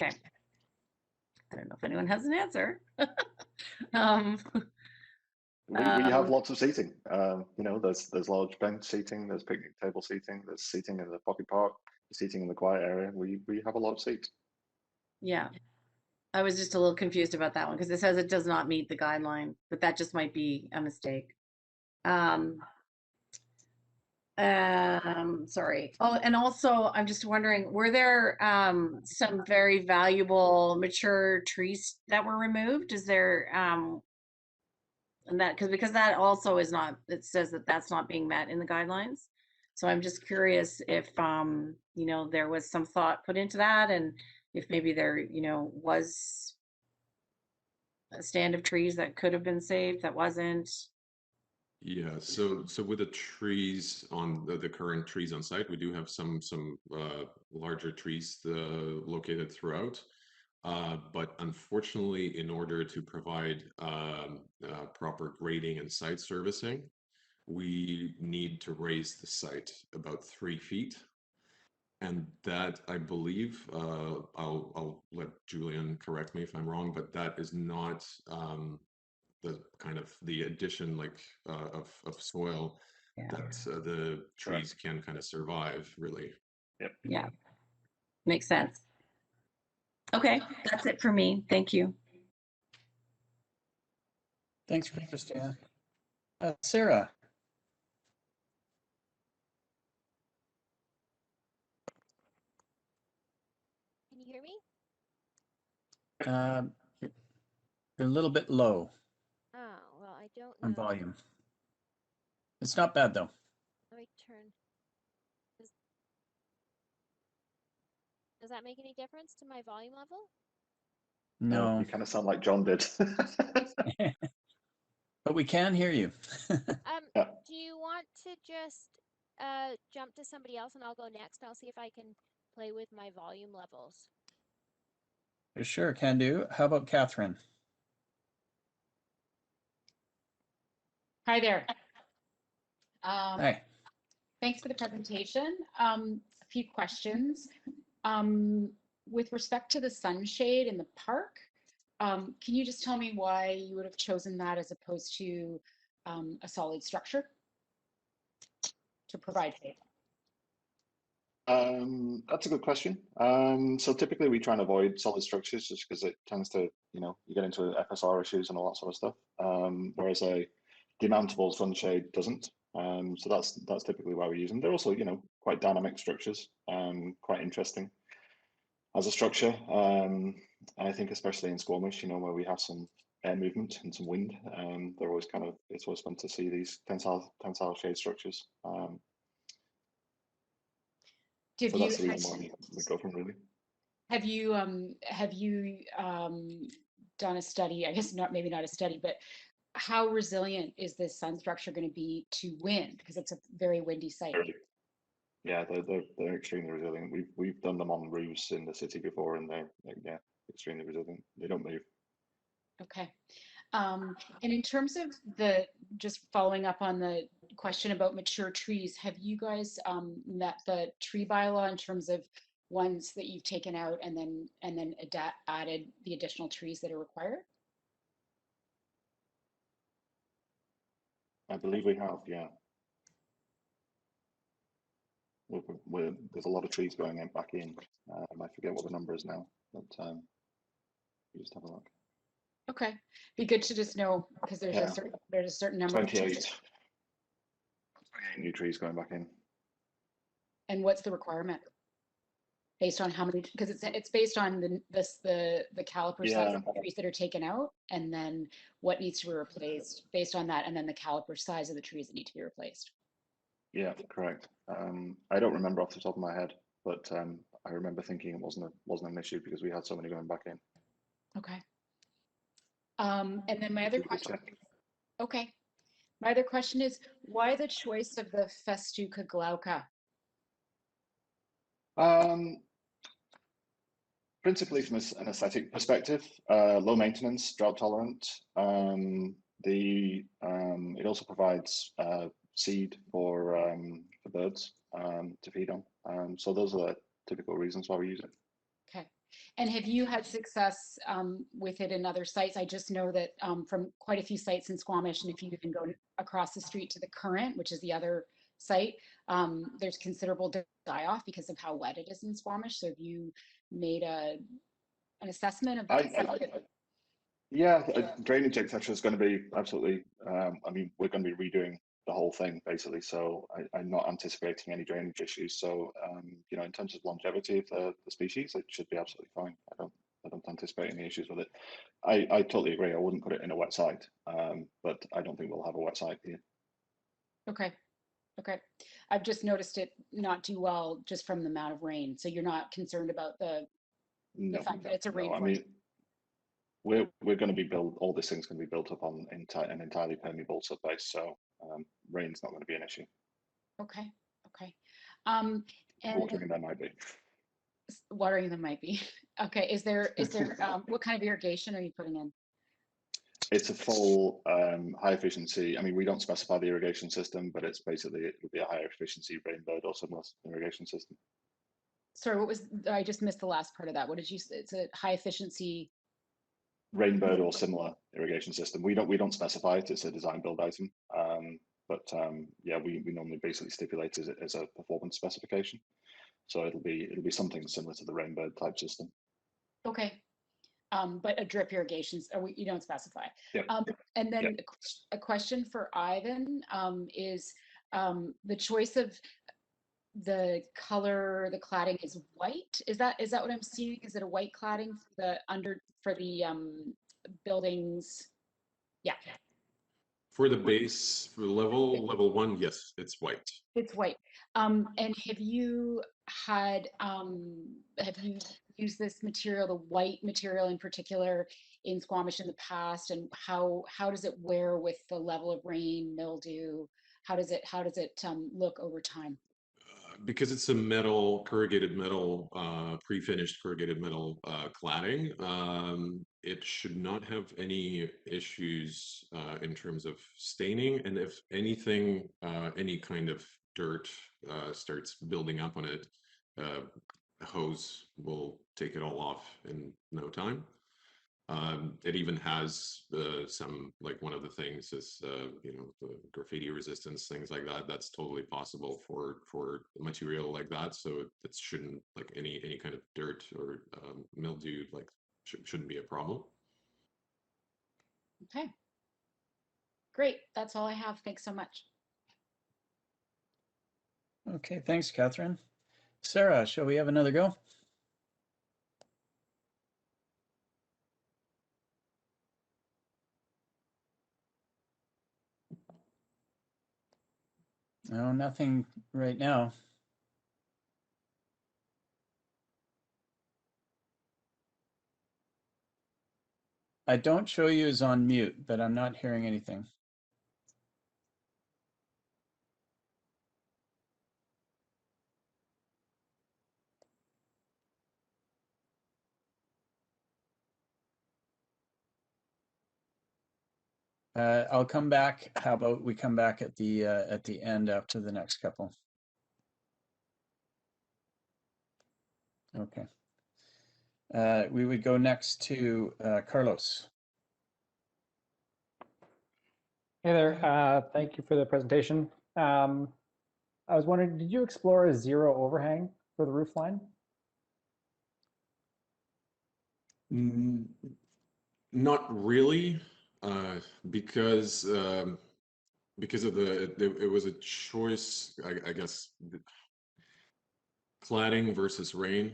Okay. I don't know if anyone has an answer. We have lots of seating. You know, there's large bench seating, there's picnic table seating, there's seating in the pocket park, seating in the quiet area. We have a lot of seats. Yeah, I was just a little confused about that one because it says it does not meet the guideline, but that just might be a mistake. Sorry. Oh, and also I'm just wondering, were there some very valuable mature trees that were removed? Is there and that because that also is not, it says that that's not being met in the guidelines. So I'm just curious if you know, there was some thought put into that, and if maybe there, you know, was a stand of trees that could have been saved that wasn't. Yeah, so with the trees on the current trees on site, we do have some larger trees located throughout. But unfortunately, in order to provide proper grading and site servicing, we need to raise the site about 3 feet. And that, I believe, I'll let Julian correct me if I'm wrong, but that is not the kind of the addition like of soil that the trees can kind of survive, really. Yep. Yeah, makes sense. Okay, that's it for me. Thank you. Thanks, Christina. Sarah. Can you They're a little bit low Oh, well, I don't on know. volume. It's not bad though. Let me turn. Does that make any difference to my volume level? No, You kind of sound like John did. but we can hear you. Yeah. Do you want to just jump to somebody else and I'll go next? I'll see if I can play with my volume levels. Sure, can do. How about Catherine? Hi there. Hi. Thanks for the presentation. A few questions. With respect to the sunshade in the park, can you just tell me why you would have chosen that as opposed to a solid structure to provide shade? That's a good question. So typically we try and avoid solid structures just because it tends to, you get into FSR issues and all that sort of stuff. Whereas a demountable sunshade doesn't. So that's typically why we use them. They're also, quite dynamic structures, quite interesting as a structure. I think especially in Squamish, where we have some air movement and some wind, they're always it's always fun to see these tensile shade structures. So that's the reason why we go from really. Have you done a study? I guess maybe not a study, but how resilient is this sun structure going to be to wind? Because it's a very windy site. Yeah, they're extremely resilient. We've done them on roofs in the city before, and they're extremely resilient. They don't move. Okay. And in terms of just following up on the question about mature trees, have you guys met the tree bylaw in terms of ones that you've taken out and then added the additional trees that are required? I believe we have, yeah. There's a lot of trees going back in. I forget what the number is now, but you just have a look. Okay, be good to just know because there's a certain number. 28 new trees going back in. And what's the requirement? Based on how many? Because it's based on the caliper size of the trees that are taken out, and then what needs to be replaced based on that, and then the caliper size of the trees that need to be replaced. Yeah, correct. I don't remember off the top of my head, but I remember thinking it wasn't an issue because we had so many going back in. Okay. And then my other question. Okay. My other question is, why the choice of the Festuca glauca? Principally from an aesthetic perspective, low maintenance, drought tolerant. It also provides seed for birds to feed on. So those are the typical reasons why we use it. Okay. And have you had success with it in other sites? I just know that from quite a few sites in Squamish, and if you even go across the street to the Current, which is the other site, there's considerable die-off because of how wet it is in Squamish. So have you made an assessment of that? Yeah, drainage, etc. is going to be absolutely, we're going to be redoing the whole thing basically. So I'm not anticipating any drainage issues. So, in terms of longevity of the species, it should be absolutely fine. I don't anticipate any issues with it. I totally agree. I wouldn't put it in a wet site, but I don't think we'll have a wet site here. Okay. Okay. I've just noticed it not do well just from the amount of rain. So you're not concerned about the fact that it's a rainforest? We're going to be all this thing's going to be built up on an entirely permeable subbase, so rain's not going to be an issue. Okay. Okay. And watering them might be. Watering them might be. Okay. Is there what kind of irrigation are you putting in? It's a full high efficiency. We don't specify the irrigation system, but it's basically, it would be a higher efficiency rainbird or similar irrigation system. Sorry, I just missed the last part of that. What did you say? It's a high efficiency rainbird or similar irrigation system. We don't specify it. It's a design build item. Yeah, we normally basically stipulate it as a performance specification. So it'll be something similar to the rainbird type system. Okay. But a drip irrigation, you don't specify. Yep. And then a question for Ivan is the choice of the color, the cladding is white. Is that what I'm seeing? Is it a white cladding for the buildings? Yeah. For the base, for level 1, yes, it's white. It's white. And have you used this material, the white material in particular, in Squamish in the past? And how does it wear with the level of rain, mildew? How does it look over time? Because it's a corrugated metal, pre-finished corrugated metal cladding, it should not have any issues in terms of staining. And if anything, any kind of dirt starts building up on it, a hose will take it all off in no time. It even has some, like one of the things is, the graffiti resistance, things like that. That's totally possible for a material like that. So it shouldn't, like any kind of dirt or mildew, like shouldn't be a problem. Okay. Great. That's all I have. Thanks so much. Okay, thanks, Catherine. Sarah, shall we have another go? No, nothing right now. I don't show you as on mute, but I'm not hearing anything. I'll come back. How about we come back at the end after the next couple? Okay. We would go next to Carlos. Hey there. Thank you for the presentation. I was wondering, did you explore a zero overhang for the roof line? Not really, because of it was a choice, I guess, cladding versus rain,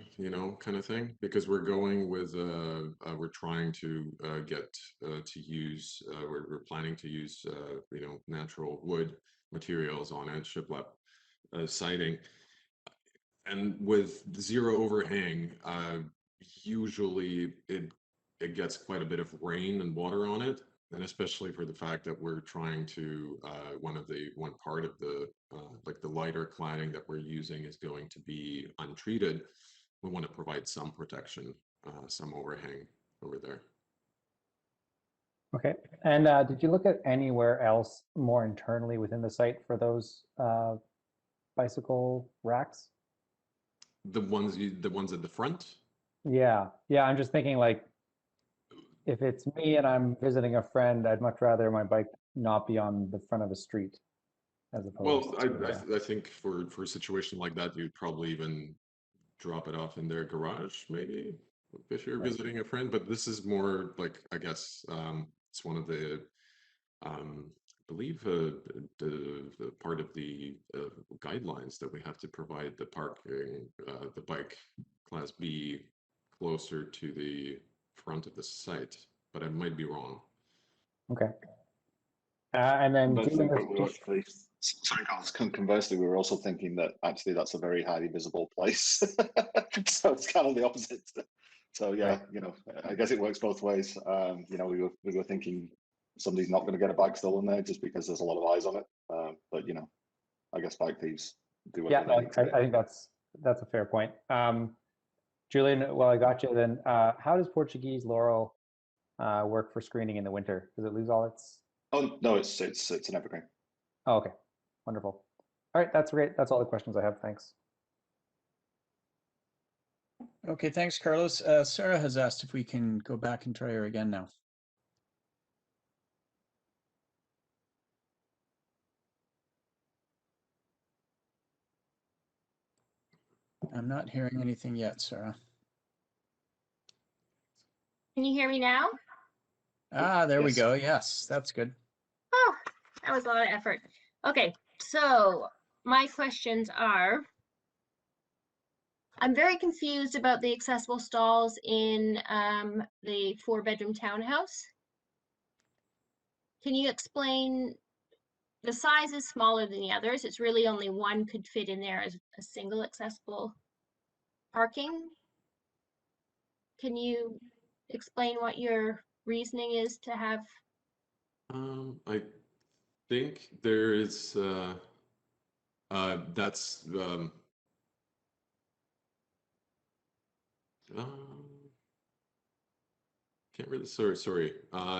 kind of thing. Because we're going with we're trying to get to use we're planning to use natural wood materials on it, shiplap siding, and with zero overhang, usually it gets quite a bit of rain and water on it, and especially for the fact that we're trying to one part of the like the lighter cladding that we're using is going to be untreated. We want to provide some protection, some overhang over there. Okay. And did you look at anywhere else more internally within the site for those bicycle racks? The ones at the front? Yeah. I'm just thinking, like, if it's me and I'm visiting a friend, I'd much rather my bike not be on the front of the street as opposed to... I think for a situation like that, you'd probably even drop it off in their garage, maybe, if you're visiting a friend. But this is more like, I guess, it's one of the, I believe, the part of the guidelines that we have to provide the parking, the bike class B closer to the front of the site, but I might be wrong. Okay. And then sorry, Carlos, conversely, we were also thinking that actually that's a very highly visible place. So it's kind of the opposite. So yeah, I guess it works both ways. We were thinking somebody's not going to get a bike stolen there just because there's a lot of eyes on it. But I guess bike thieves do what they need to do. I think that's a fair point. Julian, while I got you, then how does Portuguese laurel work for screening in the winter? Does it lose all its? Oh no, it's an evergreen. Oh, okay, wonderful. All right, that's great. That's all the questions I have. Thanks. Okay, thanks, Carlos. Sarah has asked if we can go back and try her again now. I'm not hearing anything yet, Sarah. Can you hear me now? Ah, there we go. Yes, that's good. Oh, that was a lot of effort. Okay, so my questions are, I'm very confused about the accessible stalls in the 4-bedroom townhouse. Can you explain? The size is smaller than the others. It's really only one could fit in there as a single accessible parking. Can you explain what your reasoning is to have? I think there is that's can't really sorry.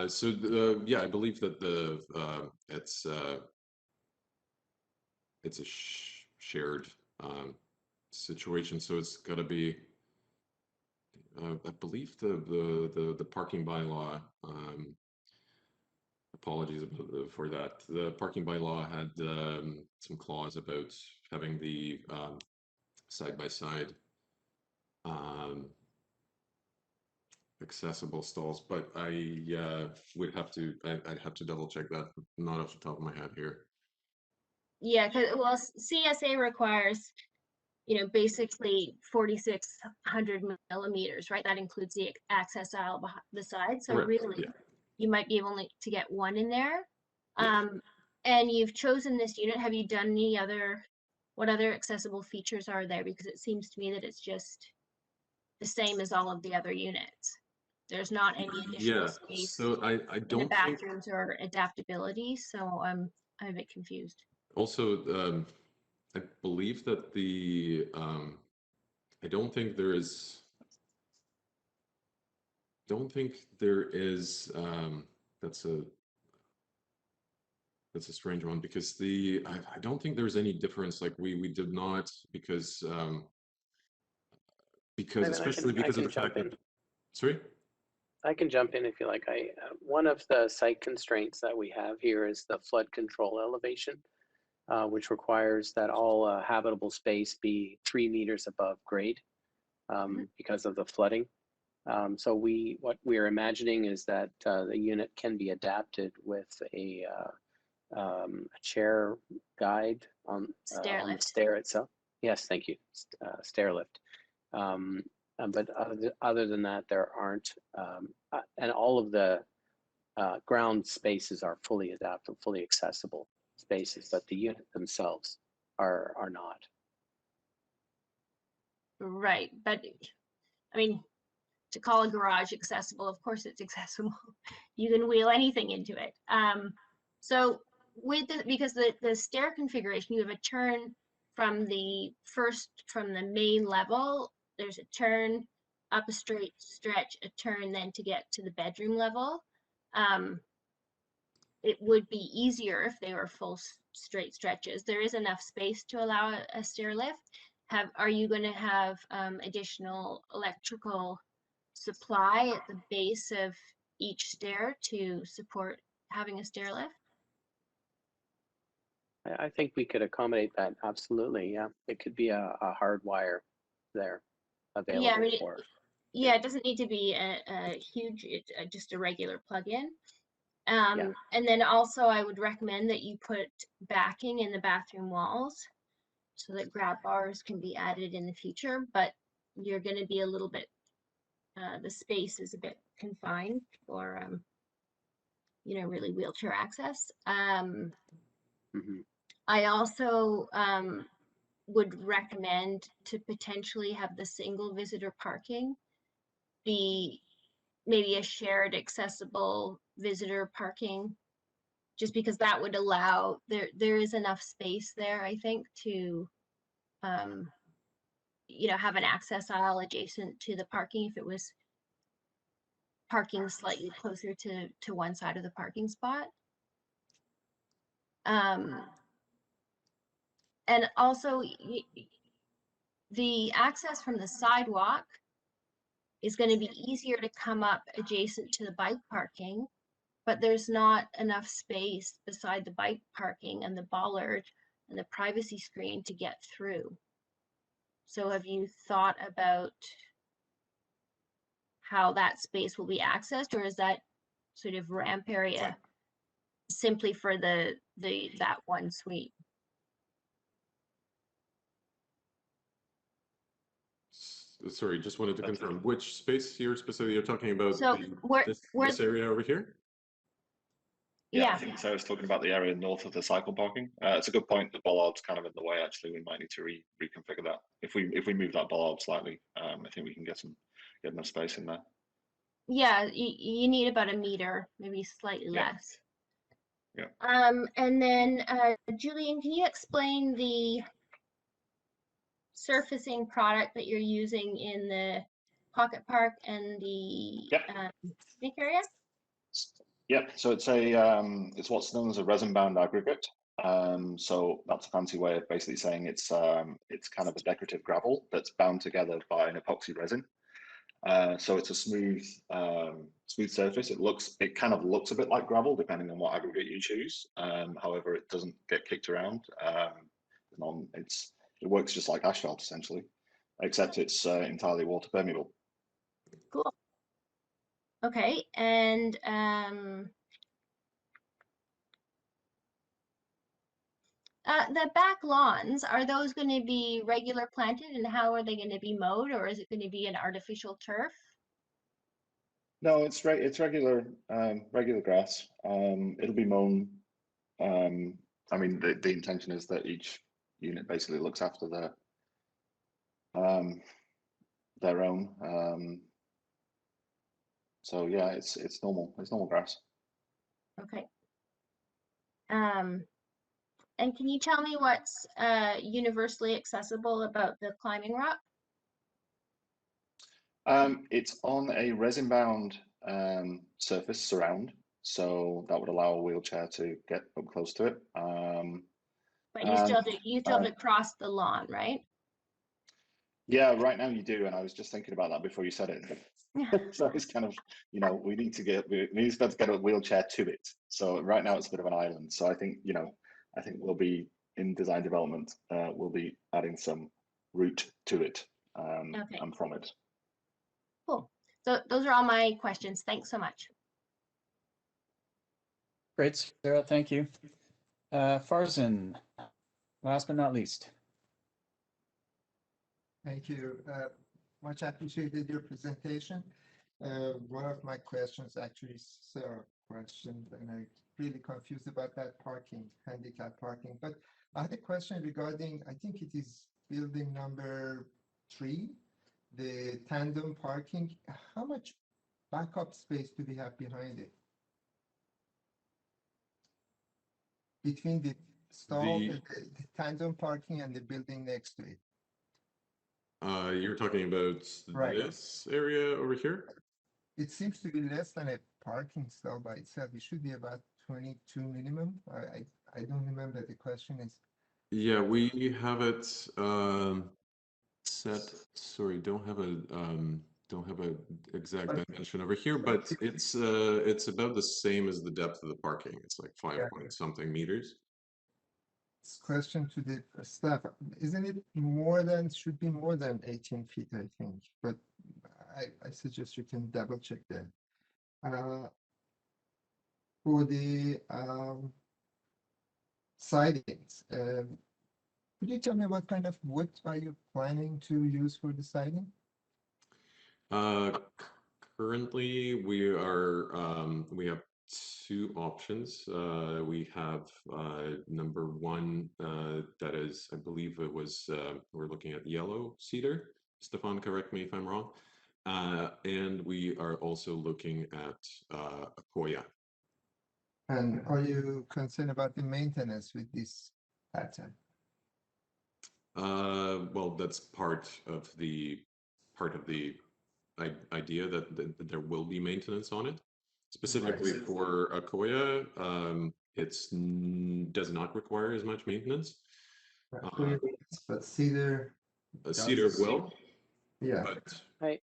So yeah, I believe that the it's a shared situation, so it's got to be. I believe the parking bylaw. Apologies for that. The parking bylaw had some clause about having the side by side accessible stalls, but I would have to. I'd have to double check that. Not off the top of my head here. Yeah, because well, CSA requires, basically 4,600 millimeters, right? That includes the access aisle behind the side. So Correct, really, yeah. you might be able to get one in there. Yes. And you've chosen this unit. Have you done what other accessible features are there? Because it seems to me that it's just the same as all of the other units. There's not any additional Yeah. space So I in the don't think. bathrooms or adaptability. So I'm a bit confused. Also, I believe that the I don't think there is. Don't think there is. That's a strange one because I don't think there's any difference. Like we did not because especially because of the fact that. Sorry. I can jump in if you like. One of the site constraints that we have here is the flood control elevation, which requires that all habitable space be 3 meters above grade because of the flooding. So what we're imagining is that the unit can be adapted with a chair guide on the stair itself. Yes, thank you. Stair lift. But other than that, there aren't, and all of the ground spaces are fully adaptable, fully accessible spaces, but the unit themselves are not. Right, but I mean, to call a garage accessible, of course it's accessible. You can wheel anything into it. So because the stair configuration, you have a turn from the main level. There's a turn up a straight stretch, a turn then to get to the bedroom level. It would be easier if they were full straight stretches. There is enough space to allow a stair lift. Are you going to have additional electrical supply at the base of each stair to support having a stair lift? I think we could accommodate that. Absolutely. Yeah. It could be a hard wire there available Yeah, I mean, for. Yeah, it doesn't need to be a huge, just a regular plug-in. And then also I would recommend that you put backing in the bathroom walls so that grab bars can be added in the future, but you're going to be a little bit, the space is a bit confined for, really wheelchair access. I also would recommend to potentially have the single visitor parking be maybe a shared accessible visitor parking, just because that would allow, there is enough space there, I think, to have an access aisle adjacent to the parking if it was parking slightly closer to one side of the parking spot. And also the access from the sidewalk is going to be easier to come up adjacent to the bike parking, but there's not enough space beside the bike parking and the bollard and the privacy screen to get through. So have you thought about how that space will be accessed, or is that sort of ramp area simply for that one suite? sorry, just wanted to confirm which space you're specifically, you're talking about So where, this area over here? Yeah, yeah. I think Sarah's talking about the area north of the cycle parking. It's a good point. The bollard's kind of in the way. Actually, we might need to reconfigure that. If we move that bollard slightly, I think we can get enough space in there. Yeah, you need about a meter, maybe slightly Yeah. less. Yeah. And then Julian, can you explain the surfacing product that you're using in the pocket park and the picnic area? Yep. So it's it's what's known as a resin-bound aggregate. So that's a fancy way of basically saying it's kind of a decorative gravel that's bound together by an epoxy resin. So it's a smooth surface. It kind of looks a bit like gravel depending on what aggregate you choose. However, it doesn't get kicked around. It works just like asphalt essentially, except it's entirely water permeable. Cool. Okay, and the back lawns, are those going to be regular planted, and how are they going to be mowed, or is it going to be an artificial turf? No, it's regular grass. It'll be mown. I mean, the intention is that each unit basically looks after their own. So yeah, it's normal grass. Okay. And can you tell me what's universally accessible about the climbing rock? It's on a resin-bound surface surround, so that would allow a wheelchair to get up close to it. But you still have to cross the lawn, right? Yeah, right now you do, and I was just thinking about that before you said it. So it's kind of, we need to get a wheelchair to it. So right now it's a bit of an island. So I think we'll be in design development. We'll be adding some route to it and from it. Cool. So those are all my questions. Thanks so much. Great, Sarah, thank you. Farzan, last but not least. Thank you. Much appreciated your presentation. One of my questions actually is Sarah's question, and I'm really confused about that parking, handicap parking. But I had a question regarding, I think it is building number 3, the tandem parking. How much backup space do we have behind it? Between the stall, the tandem parking and the building next to it. You're talking about this area over here? It seems to be less than a parking stall by itself. It should be about 22 minimum. I don't remember. The question is. Yeah, we have it set. Sorry, don't have a exact dimension over here, but it's about the same as the depth of the parking. It's like 5 point something meters. Question to the staff. Isn't it should be more than 18 feet, I think, but I suggest you can double check that. For the sidings, could you tell me what kind of wood are you planning to use for the siding? Currently, we have 2 options. We have number 1 that is, I believe it was, we're looking at yellow cedar. Stefan, correct me if I'm wrong. And we are also looking at Akoya. And are you concerned about the maintenance with this pattern? Well, that's part of the idea that there will be maintenance on it. Specifically for Akoya, does not require as much maintenance. But cedar. Cedar will. Yeah. But I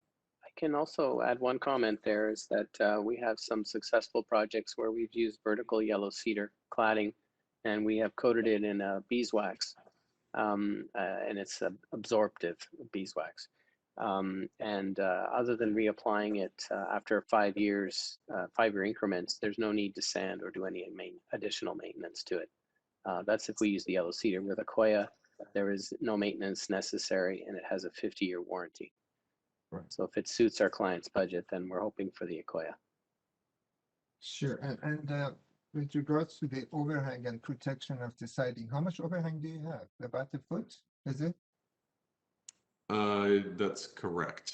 can also add one comment there is that we have some successful projects where we've used vertical yellow cedar cladding, and we have coated it in beeswax, and it's absorptive beeswax. Other than reapplying it after 5 years, 5-year increments, there's no need to sand or do any additional maintenance to it. That's if we use the yellow cedar. With Akoya, there is no maintenance necessary, and it has a 50-year warranty. So if it suits our client's budget, then we're hoping for the Akoya. Sure. And with regards to the overhang and protection of the siding, how much overhang do you have? About a foot, is it? That's correct.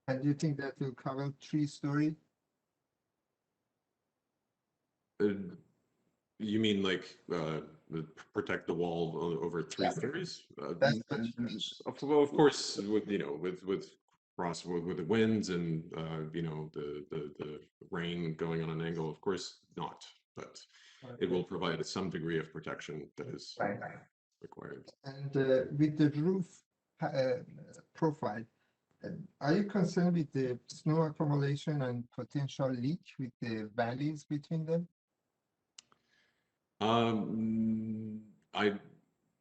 And do you think that will cover 3-story? You mean like protect the wall over 3 stories? Well, of course, with with the winds and the rain going on an angle, of course not. But it will provide some degree of protection that is required. And with the roof profile, are you concerned with the snow accumulation and potential leak with the valleys between them? I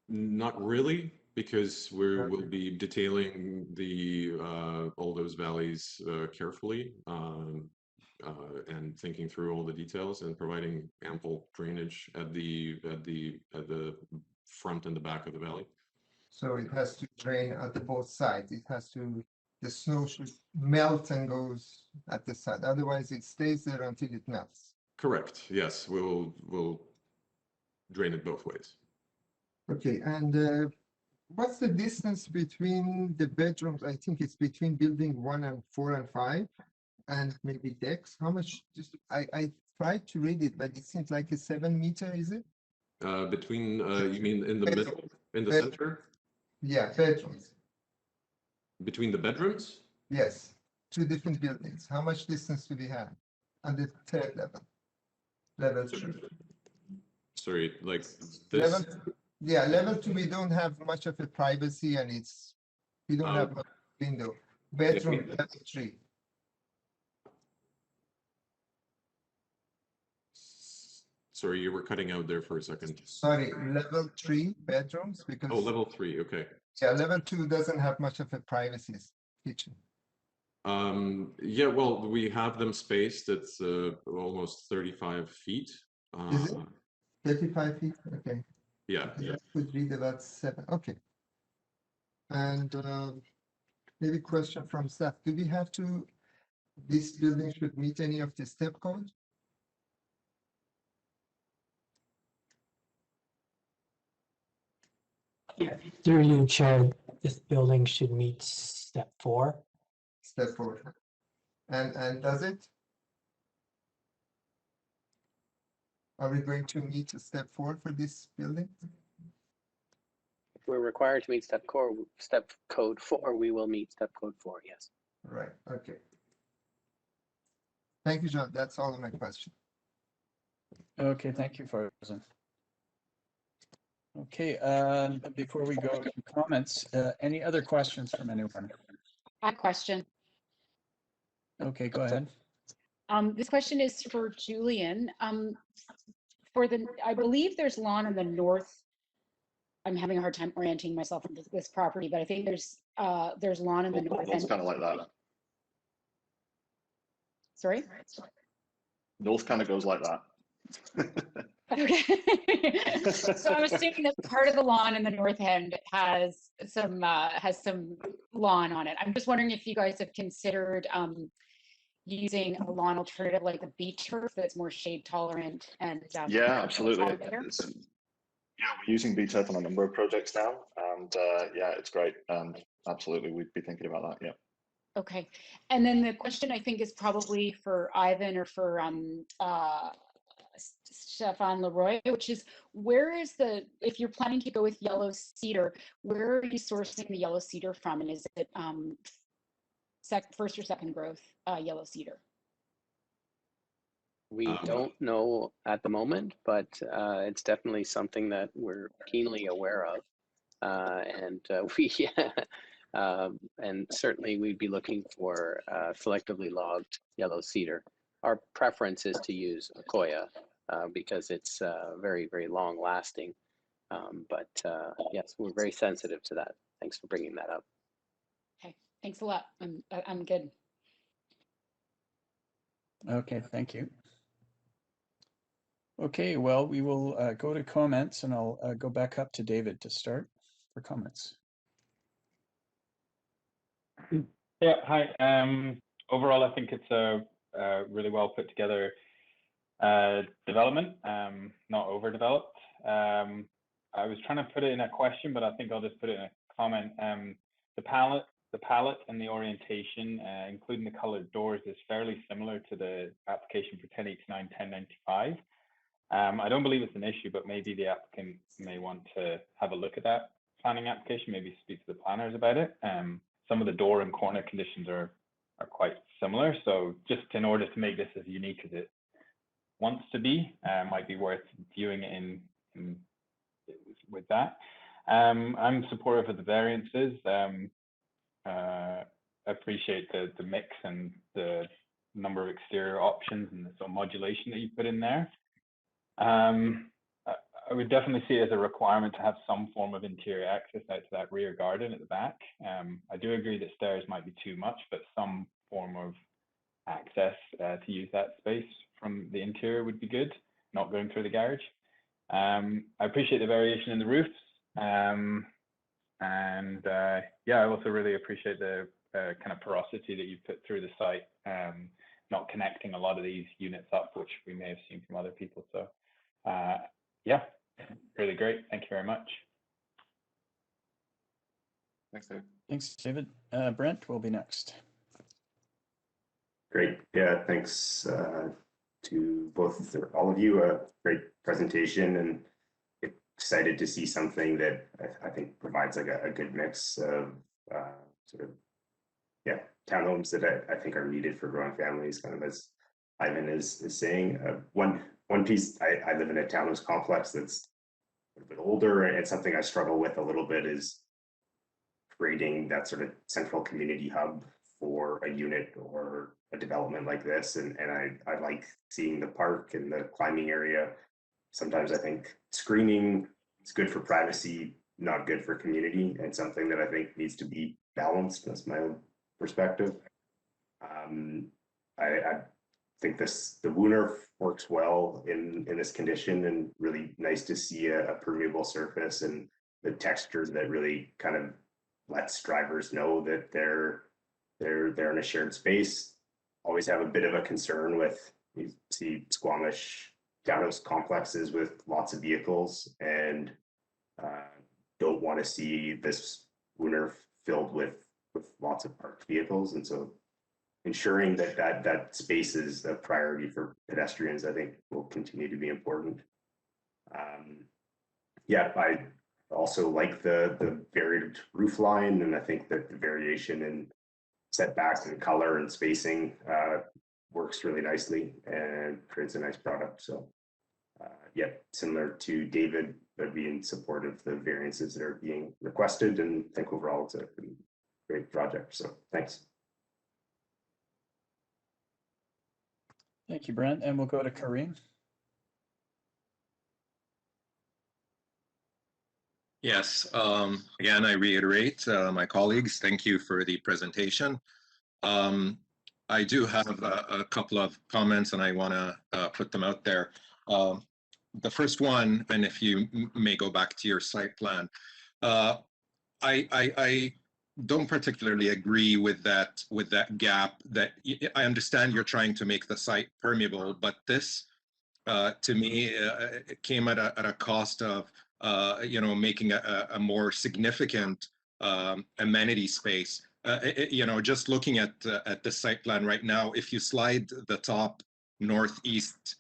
not really, because we'll be detailing the all those valleys carefully and thinking through all the details and providing ample drainage at the front and the back of the valley. So it has to drain at the both sides. The snow should melt and goes at the side. Otherwise, it stays there until it melts. Correct. Yes, we'll drain it both ways. Okay, and what's the distance between the bedrooms? I think it's between building 1 and 4 and 5, and maybe decks. How much? I tried to read it, but it seems like a 7 meter. Is it? Between you mean in the middle, in the center? Yeah, bedrooms. Between the bedrooms? Yes, 2 different buildings. How much distance do we have on the 3rd level? Level 3. Sorry, like Level, this? yeah, level 2, we don't have much of a privacy and we don't have a window. Bedroom, level 3. Sorry, you were cutting out there for a second. Sorry, level 3 bedrooms because. Oh, level 3, okay. Yeah, level 2 doesn't have much of a privacy kitchen. Yeah, well, we have them spaced at almost 35 feet. Is it 35 feet? Okay. Yeah. I could read about 7. Okay. And maybe question from staff. Do we have to, this building should meet any of the step code? Through you, Chair, this building should meet step 4. Step 4. And does it? Are we going to meet step 4 for this building? If we're required to meet step code 4, we will meet step code 4, yes. Right, okay. Thank you, John. That's all of my questions. Okay, thank you, Farzan. Okay, before we go to comments, any other questions from anyone? I have a question. Okay, go ahead. This question is for Julian. I believe there's lawn in the north. I'm having a hard time orienting myself into this property, but I think there's lawn in the north It's end. kind of like that. Sorry? North kind of goes like that. Okay. So I'm assuming that part of the lawn in the north end has some lawn on it. I'm just wondering if you guys have considered using a lawn alternative like the beach turf that's more shade tolerant and Yeah, absolutely. Yeah, we're using BTEP on a number of projects now, and yeah, it's great. And absolutely, we'd be thinking about that. Yeah. Okay. And then the question I think is probably for Ivan or for Stefan Leroy, which is if you're planning to go with yellow cedar, where are you sourcing the yellow cedar from? And is it first or second growth yellow cedar? We don't know at the moment, but it's definitely something that we're keenly aware of. And certainly we'd be looking for selectively logged yellow cedar. Our preference is to use Akoya because it's very, very long lasting. But yes, we're very sensitive to that. Thanks for bringing that up. Okay, thanks a lot. I'm good. Okay, thank you. Okay, well, we will go to comments, and I'll go back up to David to start for comments. Yeah, hi. Overall, I think it's a really well put together development, not overdeveloped. I was trying to put it in a question, but I think I'll just put it in a comment. The palette and the orientation, including the colored doors, is fairly similar to the application for 1089, 1095. I don't believe it's an issue, but maybe the applicant may want to have a look at that planning application, maybe speak to the planners about it. Some of the door and corner conditions are quite similar. So just in order to make this as unique as it wants to be, might be worth viewing it in with that. I'm supportive of the variances. Appreciate the mix and the number of exterior options and the sort of modulation that you put in there. I would definitely see it as a requirement to have some form of interior access out to that rear garden at the back. I do agree that stairs might be too much, but some form of access to use that space from the interior would be good, not going through the garage. I appreciate the variation in the roofs. Yeah, I also really appreciate the kind of porosity that you put through the site, not connecting a lot of these units up, which we may have seen from other people. So yeah, really great. Thank you very much. Thanks, David. Thanks, David. Brent will be next. Great. Yeah, thanks to all of you. A great presentation, and excited to see something that I think provides like a good mix of sort of, yeah, townhomes that I think are needed for growing families, kind of as Ivan is saying. One piece, I live in a townhouse complex that's a bit older, and something I struggle with a little bit is creating that sort of central community hub for a unit or a development like this. And I like seeing the park and the climbing area. Sometimes I think screening is good for privacy, not good for community, and something that I think needs to be balanced. That's my own perspective. I think the Wooner works well in this condition, and really nice to see a permeable surface and the textures that really kind of lets drivers know that they're in a shared space. Always have a bit of a concern with, you see Squamish townhouse complexes with lots of vehicles, and don't want to see this Wooner filled with lots of parked vehicles. And so ensuring that space is a priority for pedestrians, I think, will continue to be important. Yeah, I also like the varied roof line, and I think that the variation in setbacks and color and spacing works really nicely and creates a nice product. So yeah, similar to David, I'd be in support of the variances that are being requested, and I think overall it's a great project. So thanks. Thank you, Brent. And we'll go to Kareem. Yes, again, I reiterate, my colleagues, thank you for the presentation. I do have a couple of comments, and I want to put them out there. The first one, and if you may go back to your site plan, I don't particularly agree with that gap. That I understand you're trying to make the site permeable, but this, to me, it came at a cost of making a more significant amenity space. Just looking at the site plan right now, if you slide the top northeast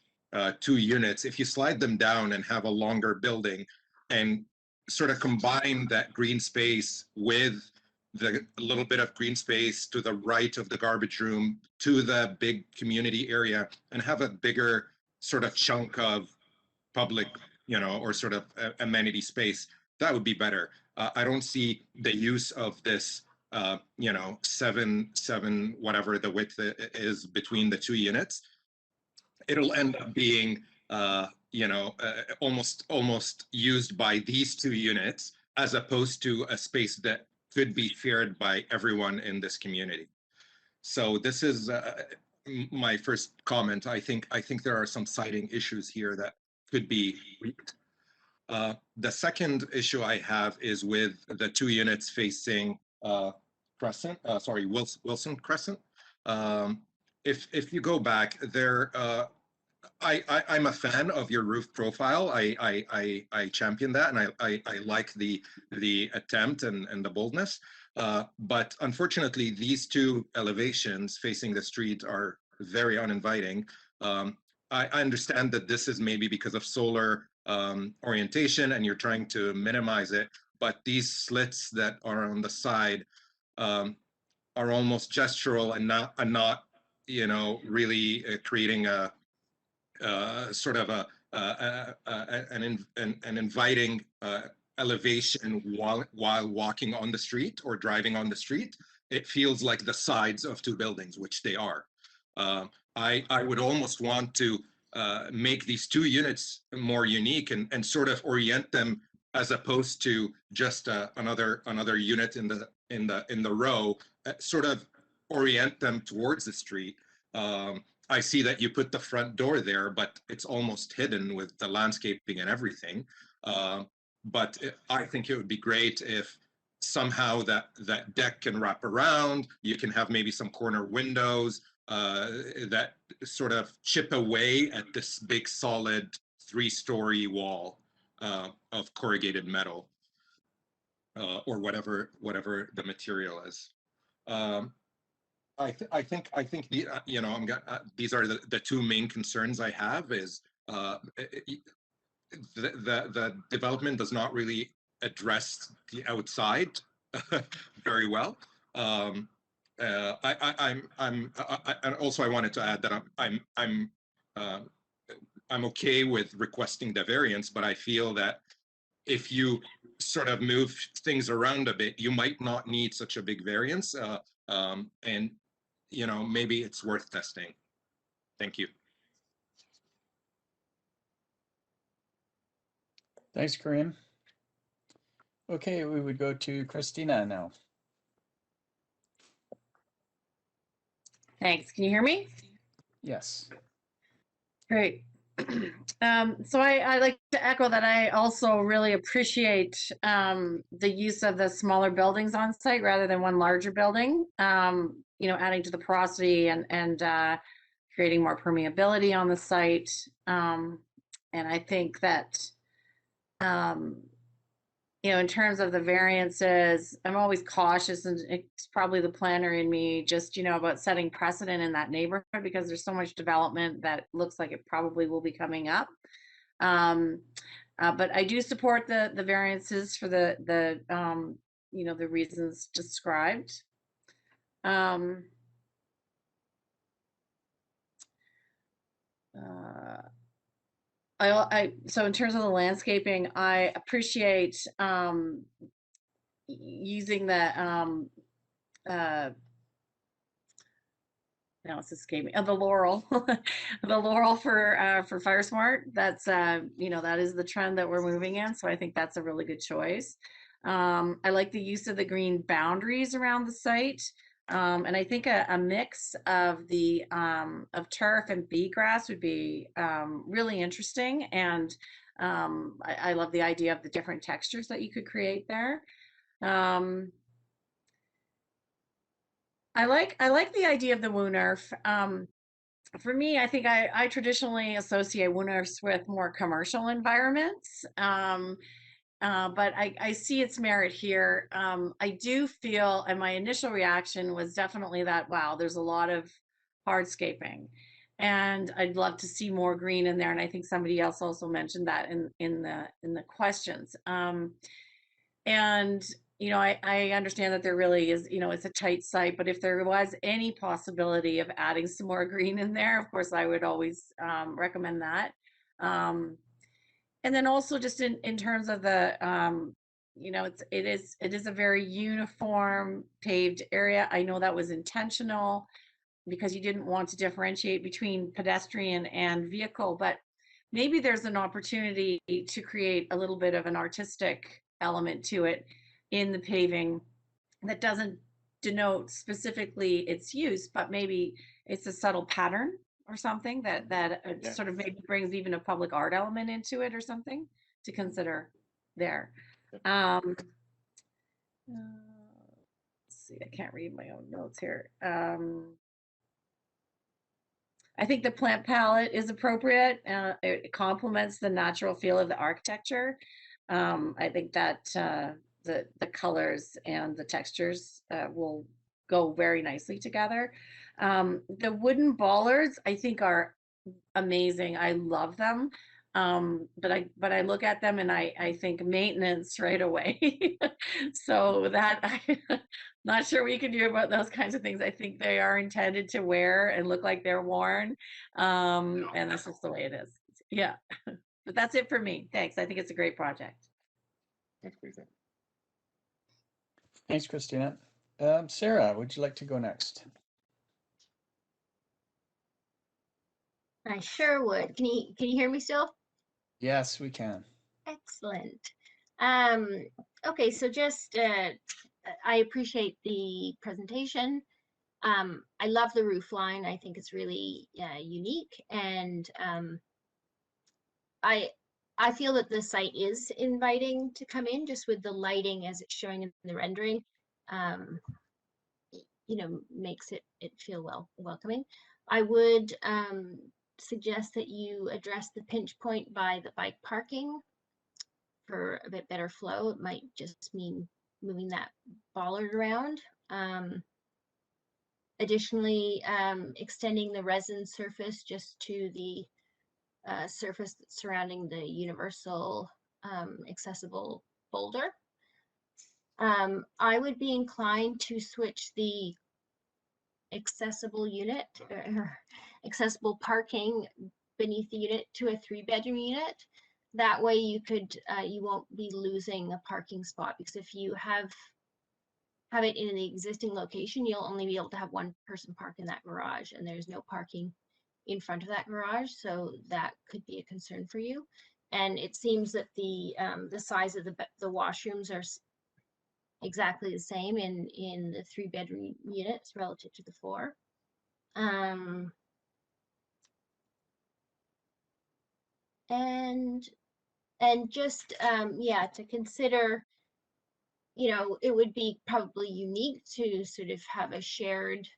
2 units, if you slide them down and have a longer building and sort of combine that green space with the little bit of green space to the right of the garbage room to the big community area, and have a bigger sort of chunk of public, or sort of amenity space, that would be better. I don't see the use of this, 7, whatever the width is between the 2 units. It'll end up being, almost used by these 2 units, as opposed to a space that could be shared by everyone in this community. So this is my first comment. I think there are some siting issues here that could be tweaked. The second issue I have is with the 2 units facing Crescent, sorry, Wilson Crescent. If you go back there, I'm a fan of your roof profile. I champion that, and I like the attempt and the boldness. But unfortunately, these two elevations facing the street are very uninviting. I understand that this is maybe because of solar orientation, and you're trying to minimize it. But these slits that are on the side are almost gestural and not you know, really creating a sort of an inviting elevation while walking on the street or driving on the street. It feels like the sides of two buildings, which they are. I would almost want to make these two units more unique and sort of orient them as opposed to just another unit in the row. Sort of orient them towards the street. I see that you put the front door there, but it's almost hidden with the landscaping and everything. But I think it would be great if somehow that deck can wrap around. You can have maybe some corner windows that sort of chip away at this big solid 3-story wall of corrugated metal or whatever the material is. I think the you know, these are the two main concerns I have is the development does not really address the outside very well. And also I wanted to add that I'm okay with requesting the variance, but I feel that if you sort of move things around a bit, you might not need such a big variance. And you know, maybe it's worth testing. Thank you. Thanks, Kareem. Okay, we would go to Christina now. Thanks. Can you hear me? Yes. Great. So I like to echo that I also really appreciate the use of the smaller buildings on site rather than one larger building, you know, adding to the porosity and creating more permeability on the site. And I think that, you know, in terms of the variances, I'm always cautious, and it's probably the planner in me just, you know, about setting precedent in that neighborhood because there's so much development that looks like it probably will be coming up. But I do support the variances for the you know, the reasons described. So in terms of the landscaping, I appreciate using the now it's escaping me. The laurel, the laurel for Fire Smart. That's you know, that is the trend that we're moving in. So I think that's a really good choice. I like the use of the green boundaries around the site. And I think a mix of the of turf and bee grass would be really interesting. And I love the idea of the different textures that you could create there. I like the idea of the Woonerf. For me, I think I traditionally associate Woonerfs with more commercial environments. But I see its merit here. I do feel, and my initial reaction was definitely that, wow, there's a lot of hardscaping. And I'd love to see more green in there. And I think somebody else also mentioned that in the questions. And you know, I understand that there really is, you know, it's a tight site, but if there was any possibility of adding some more green in there, of course, I would always recommend that. And then also just in terms of the, you know, it is a very uniform paved area. I know that was intentional because you didn't want to differentiate between pedestrian and vehicle, but maybe there's an opportunity to create a little bit of an artistic element to it in the paving that doesn't denote specifically its use, but maybe it's a subtle pattern or something that Yeah. sort of maybe brings even a public art element into it or something to consider there. Let's see, I can't read my own notes here. I think the plant palette is appropriate. It complements the natural feel of the architecture. I think that the colors and the textures will go very nicely together. The wooden bollards, I think, are amazing. I love them. But I look at them and I think maintenance right away. So that I'm not sure we can do about those kinds of things. I think they are intended to wear and look like they're worn. And that's just the way it is. Yeah. But that's it for me. Thanks. I think it's a great project. Thanks, Peter. Thanks, Christina. Sarah, would you like to go next? I sure would. Can you hear me still? Yes, we can. Excellent. Okay, so just I appreciate the presentation. I love the roof line. I think it's really unique, and I feel that the site is inviting to come in, just with the lighting as it's showing in the rendering. You know, makes it feel welcoming. I would suggest that you address the pinch point by the bike parking for a bit better flow. It might just mean moving that bollard around. Additionally, extending the resin surface just to the surface surrounding the universal accessible boulder. I would be inclined to switch the accessible unit or accessible parking beneath the unit to a 3-bedroom unit. That way you could you won't be losing a parking spot, because if you have it in the existing location, you'll only be able to have one person park in that garage, and there's no parking in front of that garage, so that could be a concern for you. And it seems that the size of the washrooms are exactly the same in the 3-bedroom units relative to the 4. And just yeah, to consider, you know, it would be probably unique to sort of have a shared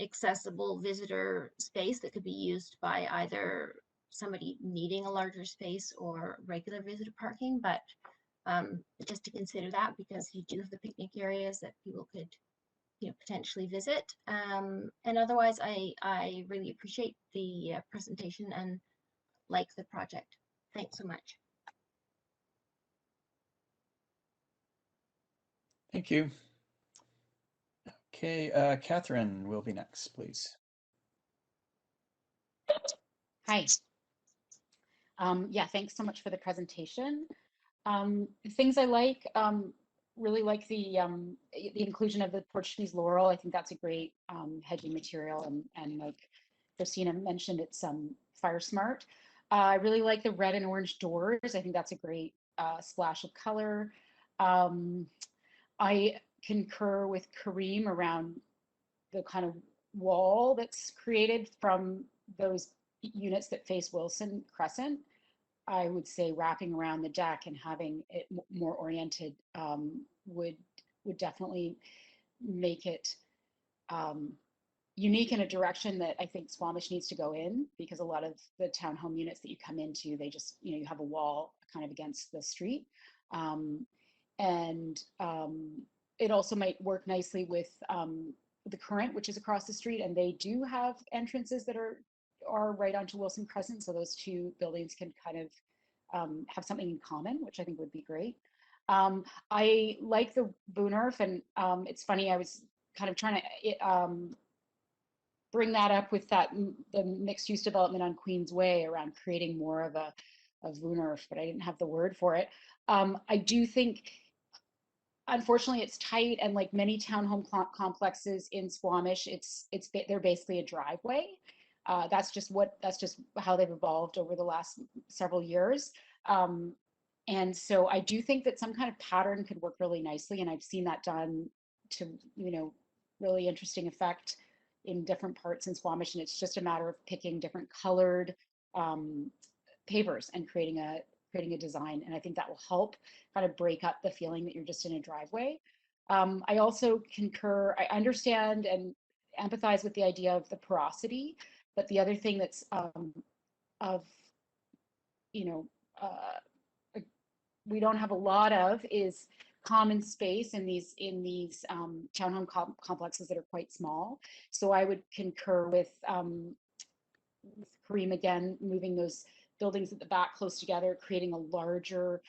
accessible visitor space that could be used by either somebody needing a larger space or regular visitor parking, but just to consider that, because you do have the picnic areas that people could, you know, potentially visit. And otherwise, I really appreciate the presentation and like the project. Thanks so much. Thank you. Okay, Catherine will be next, please. Hi. Yeah, thanks so much for the presentation. Things I like, really like the inclusion of the Portuguese laurel. I think that's a great hedging material, and like Christina mentioned, it's fire smart. I really like the red and orange doors. I think that's a great splash of color. I concur with Kareem around the kind of wall that's created from those units that face Wilson Crescent. I would say wrapping around the deck and having it more oriented would definitely make it unique in a direction that I think Squamish needs to go in, because a lot of the townhome units that you come into, they just, you know, you have a wall kind of against the street. It also might work nicely with the Current, which is across the street, and they do have entrances that are right onto Wilson Crescent, so those two buildings can kind of have something in common, which I think would be great. I like the Boonurf, and it's funny, I was kind of trying to bring that up with the mixed-use development on Queens Way around creating more of a Boonurf, but I didn't have the word for it. I do think, unfortunately, it's tight, and like many townhome complexes in Squamish, they're basically a driveway. That's just how they've evolved over the last several years. And so I do think that some kind of pattern could work really nicely, and I've seen that done to, you know, really interesting effect in different parts in Squamish, and it's just a matter of picking different colored pavers and creating a design, and I think that will help kind of break up the feeling that you're just in a driveway. I also concur, I understand and empathize with the idea of the porosity, but the other thing that's of, you know, we don't have a lot of is common space in these townhome complexes that are quite small. So I would concur with Kareem again, moving those buildings at the back close together, creating a larger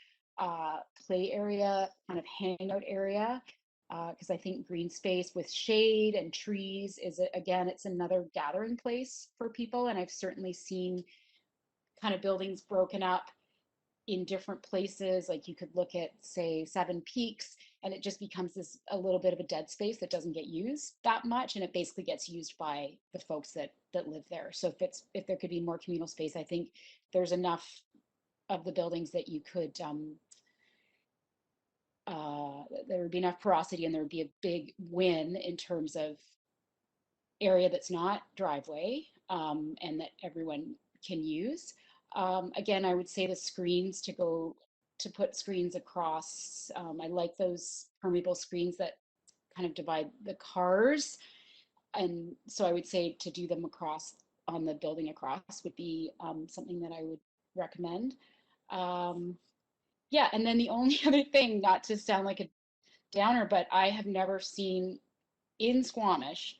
play area, kind of hangout area. Because I think green space with shade and trees is, again, it's another gathering place for people. And I've certainly seen kind of buildings broken up in different places. Like you could look at, say, Seven Peaks, and it just becomes this a little bit of a dead space that doesn't get used that much, and it basically gets used by the folks that live there. So if there could be more communal space, I think there's enough of the buildings that you could there would be enough porosity, and there would be a big win in terms of area that's not driveway, and that everyone can use. Again, I would say the screens to put screens across. I like those permeable screens that kind of divide the cars. And so I would say to do them across on the building across would be something that I would recommend. Yeah, and then the only other thing, not to sound like a downer, but I have never seen in Squamish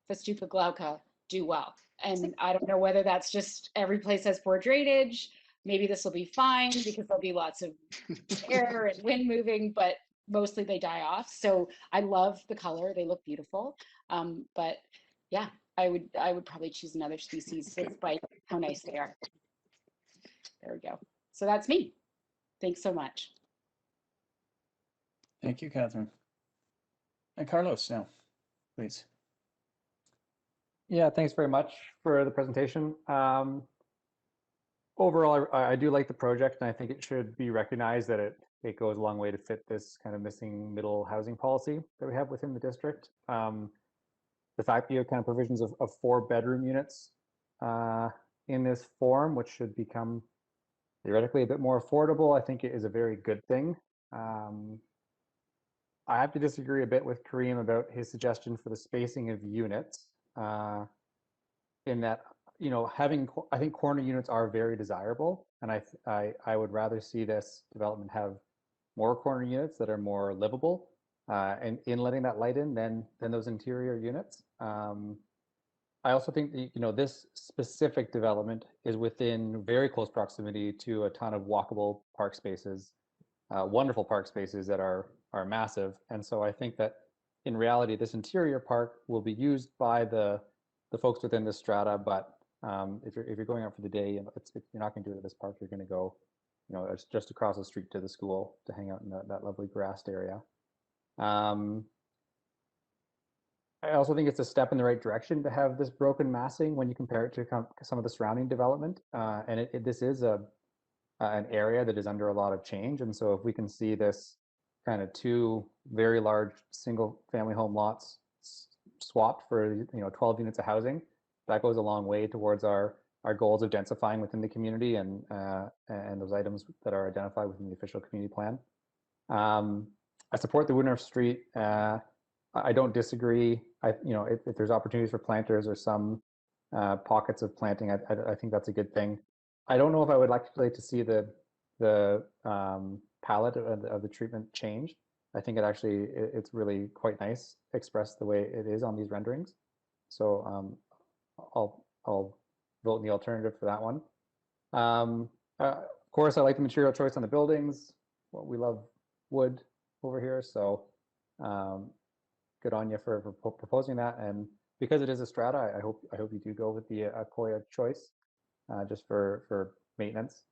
Festuca glauca do well. And I don't know whether that's just every place has poor drainage. Maybe this will be fine because there'll be lots of air and wind moving, but mostly they die off. So I love the color; they look beautiful. But yeah, I would probably choose another species despite how nice they are. There we go. So that's me. Thanks so much. Thank you, Catherine. And Carlos now, please. Yeah, thanks very much for the presentation. Overall, I do like the project, and I think it should be recognized that it goes a long way to fit this kind of missing middle housing policy that we have within the district. The fact that you have kind of provisions of 4-bedroom units in this form, which should become theoretically a bit more affordable, I think it is a very good thing. I have to disagree a bit with Kareem about his suggestion for the spacing of units, in that, you know, I think corner units are very desirable, and I would rather see this development have more corner units that are more livable, and in letting that light in than those interior units. I also think that, you know, this specific development is within very close proximity to a ton of walkable park spaces, wonderful park spaces that are massive. And so I think that in reality, this interior park will be used by the folks within this strata. But if you're going out for the day, and you're not going to do it at this park, you're going to go, you know, it's just across the street to the school to hang out in that lovely grassed area. I also think it's a step in the right direction to have this broken massing when you compare it to some of the surrounding development. And this is an area that is under a lot of change. And so if we can see this kind of 2 very large single family home lots swapped for, you know, 12 units of housing, that goes a long way towards our goals of densifying within the community and those items that are identified within the official community plan. I support the Woodruff Street. I don't disagree. You know, if there's opportunities for planters or some pockets of planting, I think that's a good thing. I don't know if I would like to see the palette of the treatment change. I think it's really quite nice expressed the way it is on these renderings. So I'll vote in the alternative for that one. Of course, I like the material choice on the buildings. Well, we love wood over here, so good on you for proposing that. And because it is a strata, I hope you do go with the Akoya choice, just for maintenance.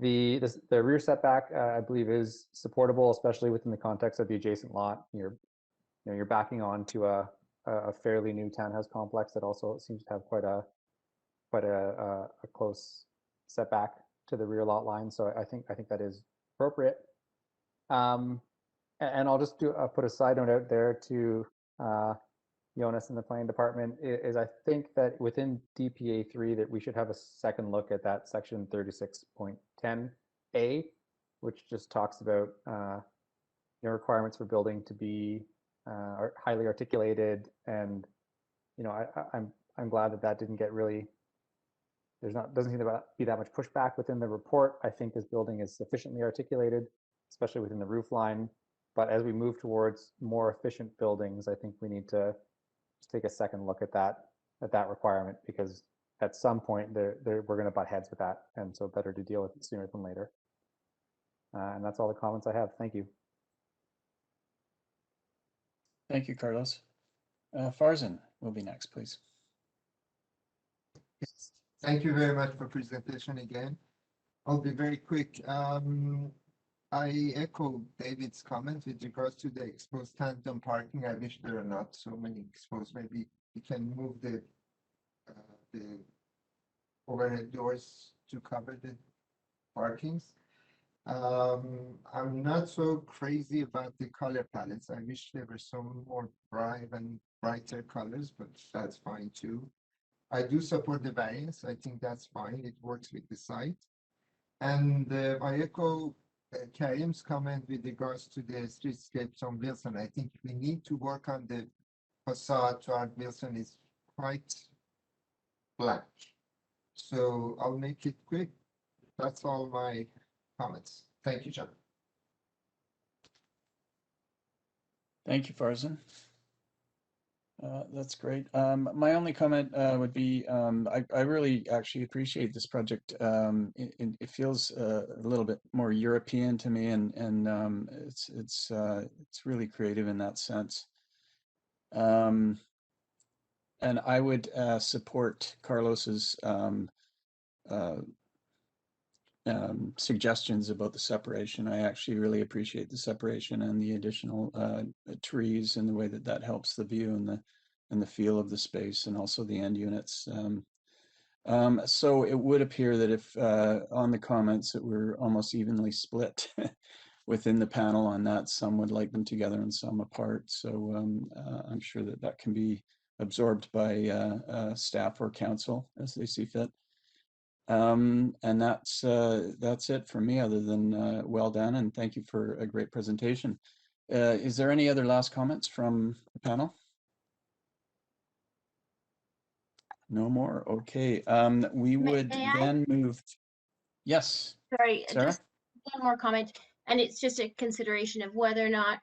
The rear setback, I believe, is supportable, especially within the context of the adjacent lot. You're backing onto a fairly new townhouse complex that also seems to have quite a close setback to the rear lot line. So I think that is appropriate. And I'll just put a side note out there to Jonas in the planning department, is I think that within DPA 3 that we should have a second look at that section 36.10A, which just talks about requirements for building to be highly articulated, and I'm glad that didn't get really. Doesn't seem to be that much pushback within the report. I think this building is sufficiently articulated, especially within the roof line. But as we move towards more efficient buildings, I think we need to just take a second look at that requirement, because at some point we're going to butt heads with that, and so better to deal with it sooner than later. And that's all the comments I have. Thank you. Thank you, Carlos. Farzan will be next, please. Yes. Thank you very much for presentation again. I'll be very quick. I echo David's comment with regards to the exposed tandem parking. I wish there are not so many exposed. Maybe we can move the overhead doors to cover the parkings. I'm not so crazy about the color palettes. I wish there were some more brighter colors, but that's fine too. I do support the variance. I think that's fine. It works with the site. And I echo Karim's comment with regards to the streetscapes on Wilson. I think we need to work on the facade toward Wilson. Is quite black. So I'll make it quick. That's all my comments. Thank you, John. Thank you, Farzan. That's great. My only comment would be I really actually appreciate this project. It feels a little bit more European to me, and it's really creative in that sense. And I would support Carlos's suggestions about the separation. I actually really appreciate the separation and the additional trees and the way that helps the view and the feel of the space, and also the end units. So it would appear that if on the comments that we're almost evenly split within the panel on that, some would like them together and some apart. So I'm sure that can be absorbed by staff or council as they see fit. And that's it for me, other than well done, and thank you for a great presentation. Is there any other last comments from the panel? No more. Okay. We would then move. Yes. Sorry, Sarah? just one more comment, and it's just a consideration of whether or not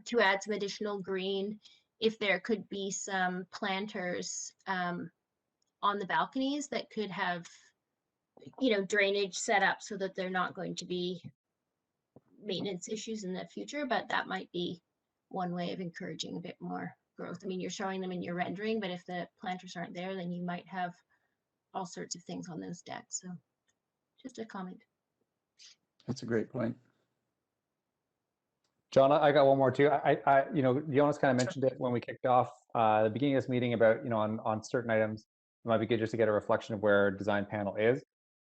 to add some additional green, if there could be some planters on the balconies that could have, drainage set up so that they're not going to be maintenance issues in the future, but that might be one way of encouraging a bit more growth. I mean, you're showing them in your rendering, but if the planters aren't there, then you might have all sorts of things on those decks. So just a comment. That's a great point. John, I got one more too. Jonas kind of mentioned it when we kicked off the beginning of this meeting about, on certain items, it might be good just to get a reflection of where design panel is.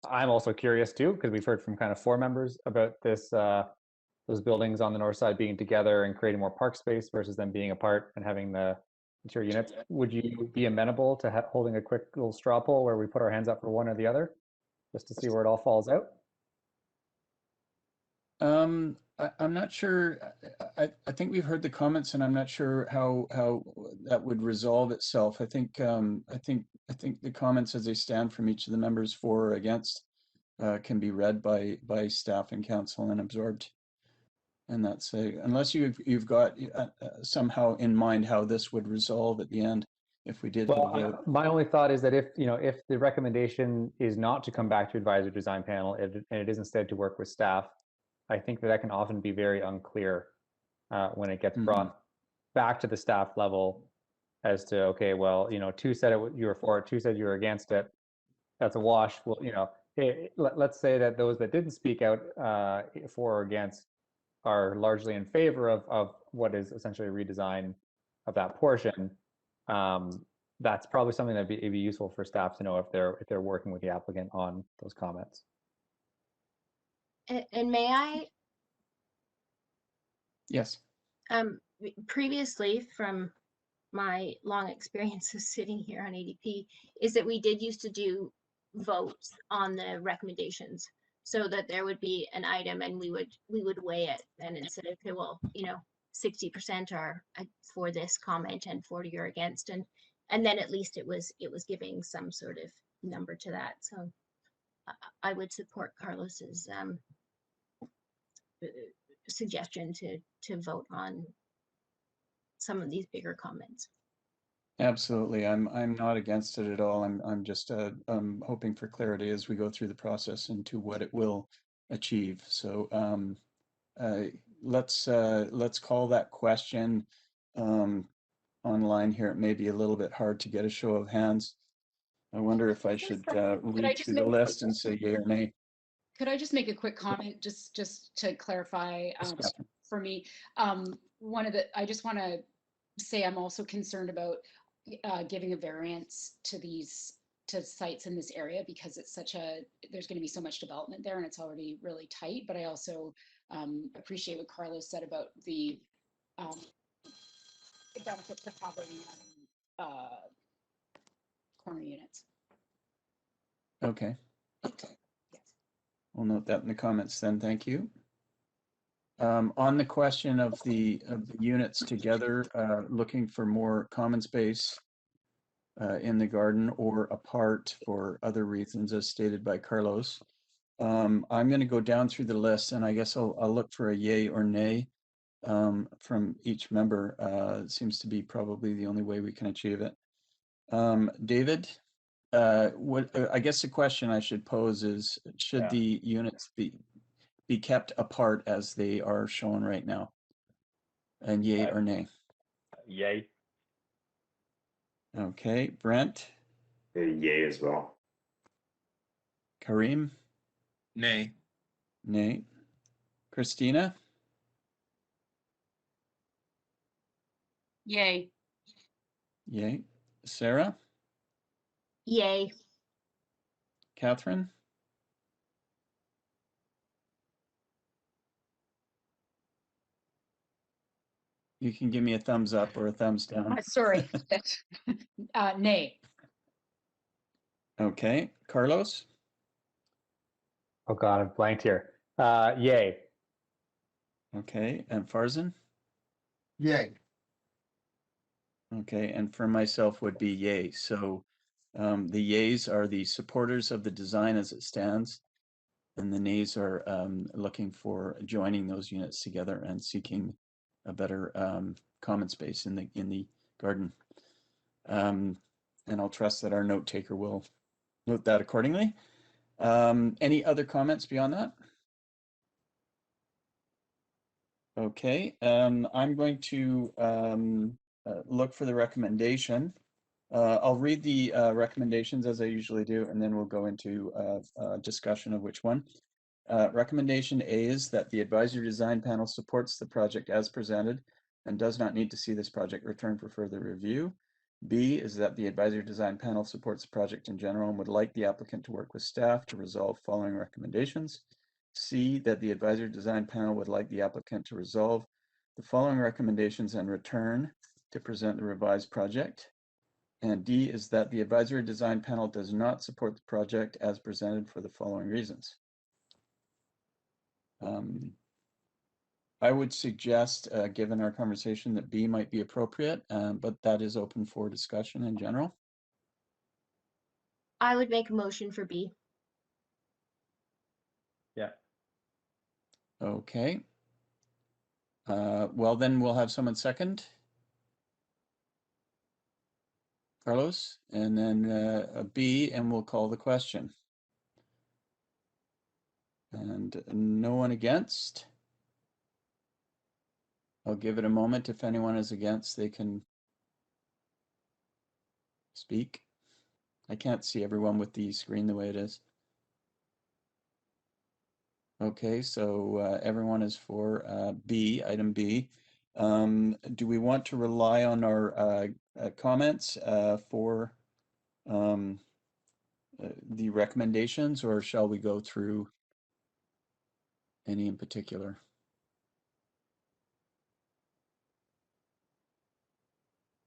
I'm also curious too, because we've heard from kind of 4 members about this, those buildings on the north side being together and creating more park space versus them being apart and having the interior units. Would you be amenable to holding a quick little straw poll where we put our hands up for one or the other, just to see where it all falls out? I'm not sure. I think we've heard the comments, and I'm not sure how that would resolve itself. I think the comments as they stand from each of the members for or against can be read by staff and council and absorbed. And that's unless you've got somehow in mind how this would resolve at the end if we did have a vote. My only thought is that if the recommendation is not to come back to advisory design panel and it is instead to work with staff, I think that can often be very unclear when it gets brought back to the staff level as to, okay, well, 2 said you were for it, 2 said you were against it. That's a wash. Well, let's say that those that didn't speak out for or against are largely in favor of what is essentially a redesign of that portion. That's probably something that'd be useful for staff to know if they're working with the applicant on those comments. And may I? Yes. Previously, from my long experience of sitting here on ADP, is that we did used to do votes on the recommendations. so that there would be an item and we would weigh it, and instead of, okay, well, 60% are for this comment and 40 are against, and then at least it was giving some sort of number to that. So I would support Carlos's suggestion to vote on some of these bigger comments. Absolutely. I'm not against it at all. I'm just hoping for clarity as we go through the process into what it will achieve. So let's call that question online here. It may be a little bit hard to get a show of hands. I wonder if I should read through the list and say yay or nay. Could I just make a quick comment, just to clarify for me? I just want to say I'm also concerned about giving a variance to sites in this area, because it's there's going to be so much development there and it's already really tight. But I also appreciate what Carlos said about the benefits of having corner units. Okay. We'll note that in the comments then. Thank you. On the question of the units together, looking for more common space in the garden or apart for other reasons, as stated by Carlos. I'm going to go down through the list, and I guess I'll look for a yay or nay from each member. It seems to be probably the only way we can achieve it. David, I guess the question I should pose is, should the units be kept apart as they are shown right now? And yay or nay? Yay. Okay, Brent? Yay as well. Kareem? Nay. Nay. Christina? Yay. Yay. Sarah? Yay. Catherine? You can give me a thumbs up or a thumbs down. Sorry. Nay. Okay. Carlos? Oh God, I'm blanked here. Yay. Okay. And Farzan? Yay. Okay. And for myself would be yay. So the yays are the supporters of the design as it stands, and the nays are looking for joining those units together and seeking a better common space in the garden. And I'll trust that our note taker will note that accordingly. Any other comments beyond that? Okay, I'm going to look for the recommendation. I'll read the recommendations as I usually do, and then we'll go into a discussion of which one. Recommendation A is that the advisory design panel supports the project as presented and does not need to see this project returned for further review. B is that the advisory design panel supports the project in general and would like the applicant to work with staff to resolve following recommendations. C, that the advisory design panel would like the applicant to resolve the following recommendations and return to present the revised project. And D is that the advisory design panel does not support the project as presented for the following reasons. I would suggest, given our conversation, that B might be appropriate, but that is open for discussion in general. I would make a motion for B. Yeah. Okay. Well, then we'll have someone second. Carlos, and then a B, and we'll call the question. And no one against. I'll give it a moment. If anyone is against, they can speak. I can't see everyone with the screen the way it is. Okay, so everyone is for B, item B. Do we want to rely on our comments for the recommendations, or shall we go through any in particular?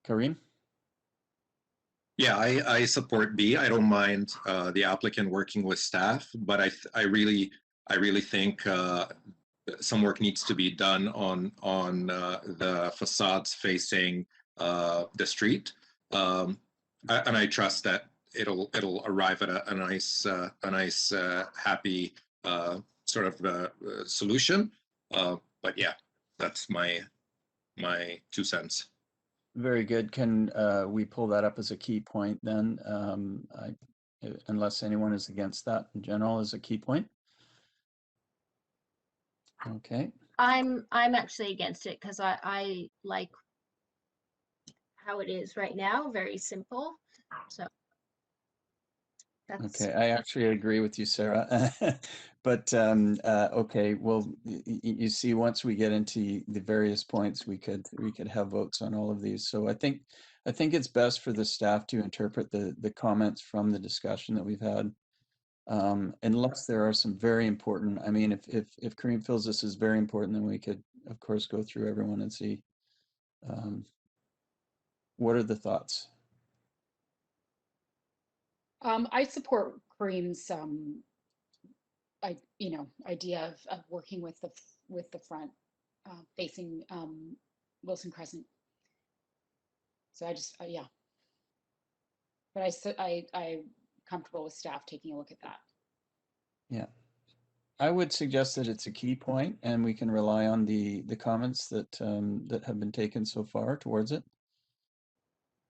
Kareem? Yeah, I support B. I don't mind the applicant working with staff, but I really I really think some work needs to be done on the facades facing the street, and I trust that it'll arrive at a nice happy sort of solution. But yeah, that's my 2 cents. Very good. Can we pull that up as a key point then? Unless anyone is against that in general as a key point. Okay. I'm actually against it because I like how it is right now, very simple. So that's Okay, I actually agree with you, Sarah. But okay, well, you see, once we get into the various points, we could have votes on all of these. So I think it's best for the staff to interpret the comments from the discussion that we've had, unless there are some very important. I mean, if Kareem feels this is very important, then we could, of course, go through everyone and see what are the thoughts. I support Kareem's idea of working with the front facing Wilson Crescent. So I just yeah, but I'm comfortable with staff taking a look at that. Yeah, I would suggest that it's a key point, and we can rely on the comments that that have been taken so far towards it.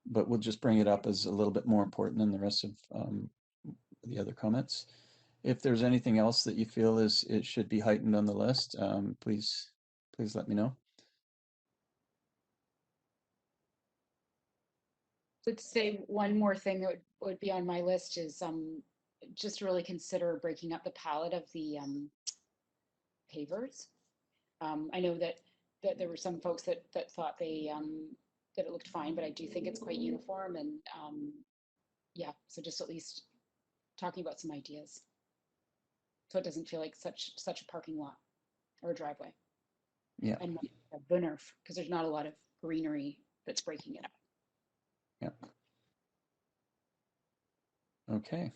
But we'll just bring it up as a little bit more important than the rest of the other comments. If there's anything else that you feel it should be heightened on the list, please let me know. I'd say one more thing that would be on my list is just really consider breaking up the palette of the pavers. I know that there were some folks that thought that it looked fine, but I do think it's quite uniform, and yeah, so just at least talking about some ideas, so it doesn't feel like such a parking lot or a driveway. Yeah. And a bunner, because there's not a lot of greenery that's breaking it up. Yeah. Okay.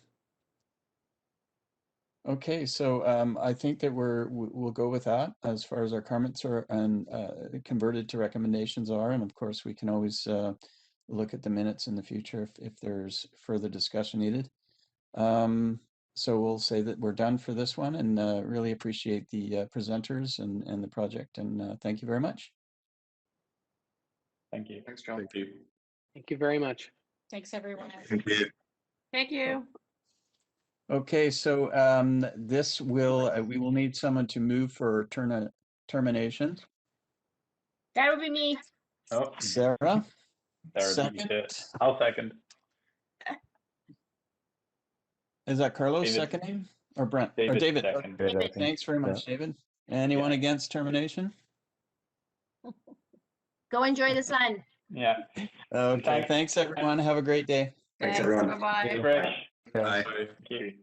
Okay, so I think that we'll go with that as far as our comments are and converted to recommendations are, and of course we can always look at the minutes in the future if there's further discussion needed. So we'll say that we're done for this one, and really appreciate the presenters and the project, and thank you very much. Thank you. Thanks, John. Thank you. Thank you very much. Thanks, everyone. Thank you. Thank you. Okay, so this will we will need someone to move for termination. that would be me. Oh, Sarah, Sarah beat me second. to it. I'll second. Is that Carlos David. seconding or Brent or David David? second. David. Thanks very much, David. Anyone against termination? Go enjoy the sun. Yeah. Okay, Okay. thanks everyone. Have a great day. Thanks, everyone. Bye-bye. Fresh. Bye. Thank you.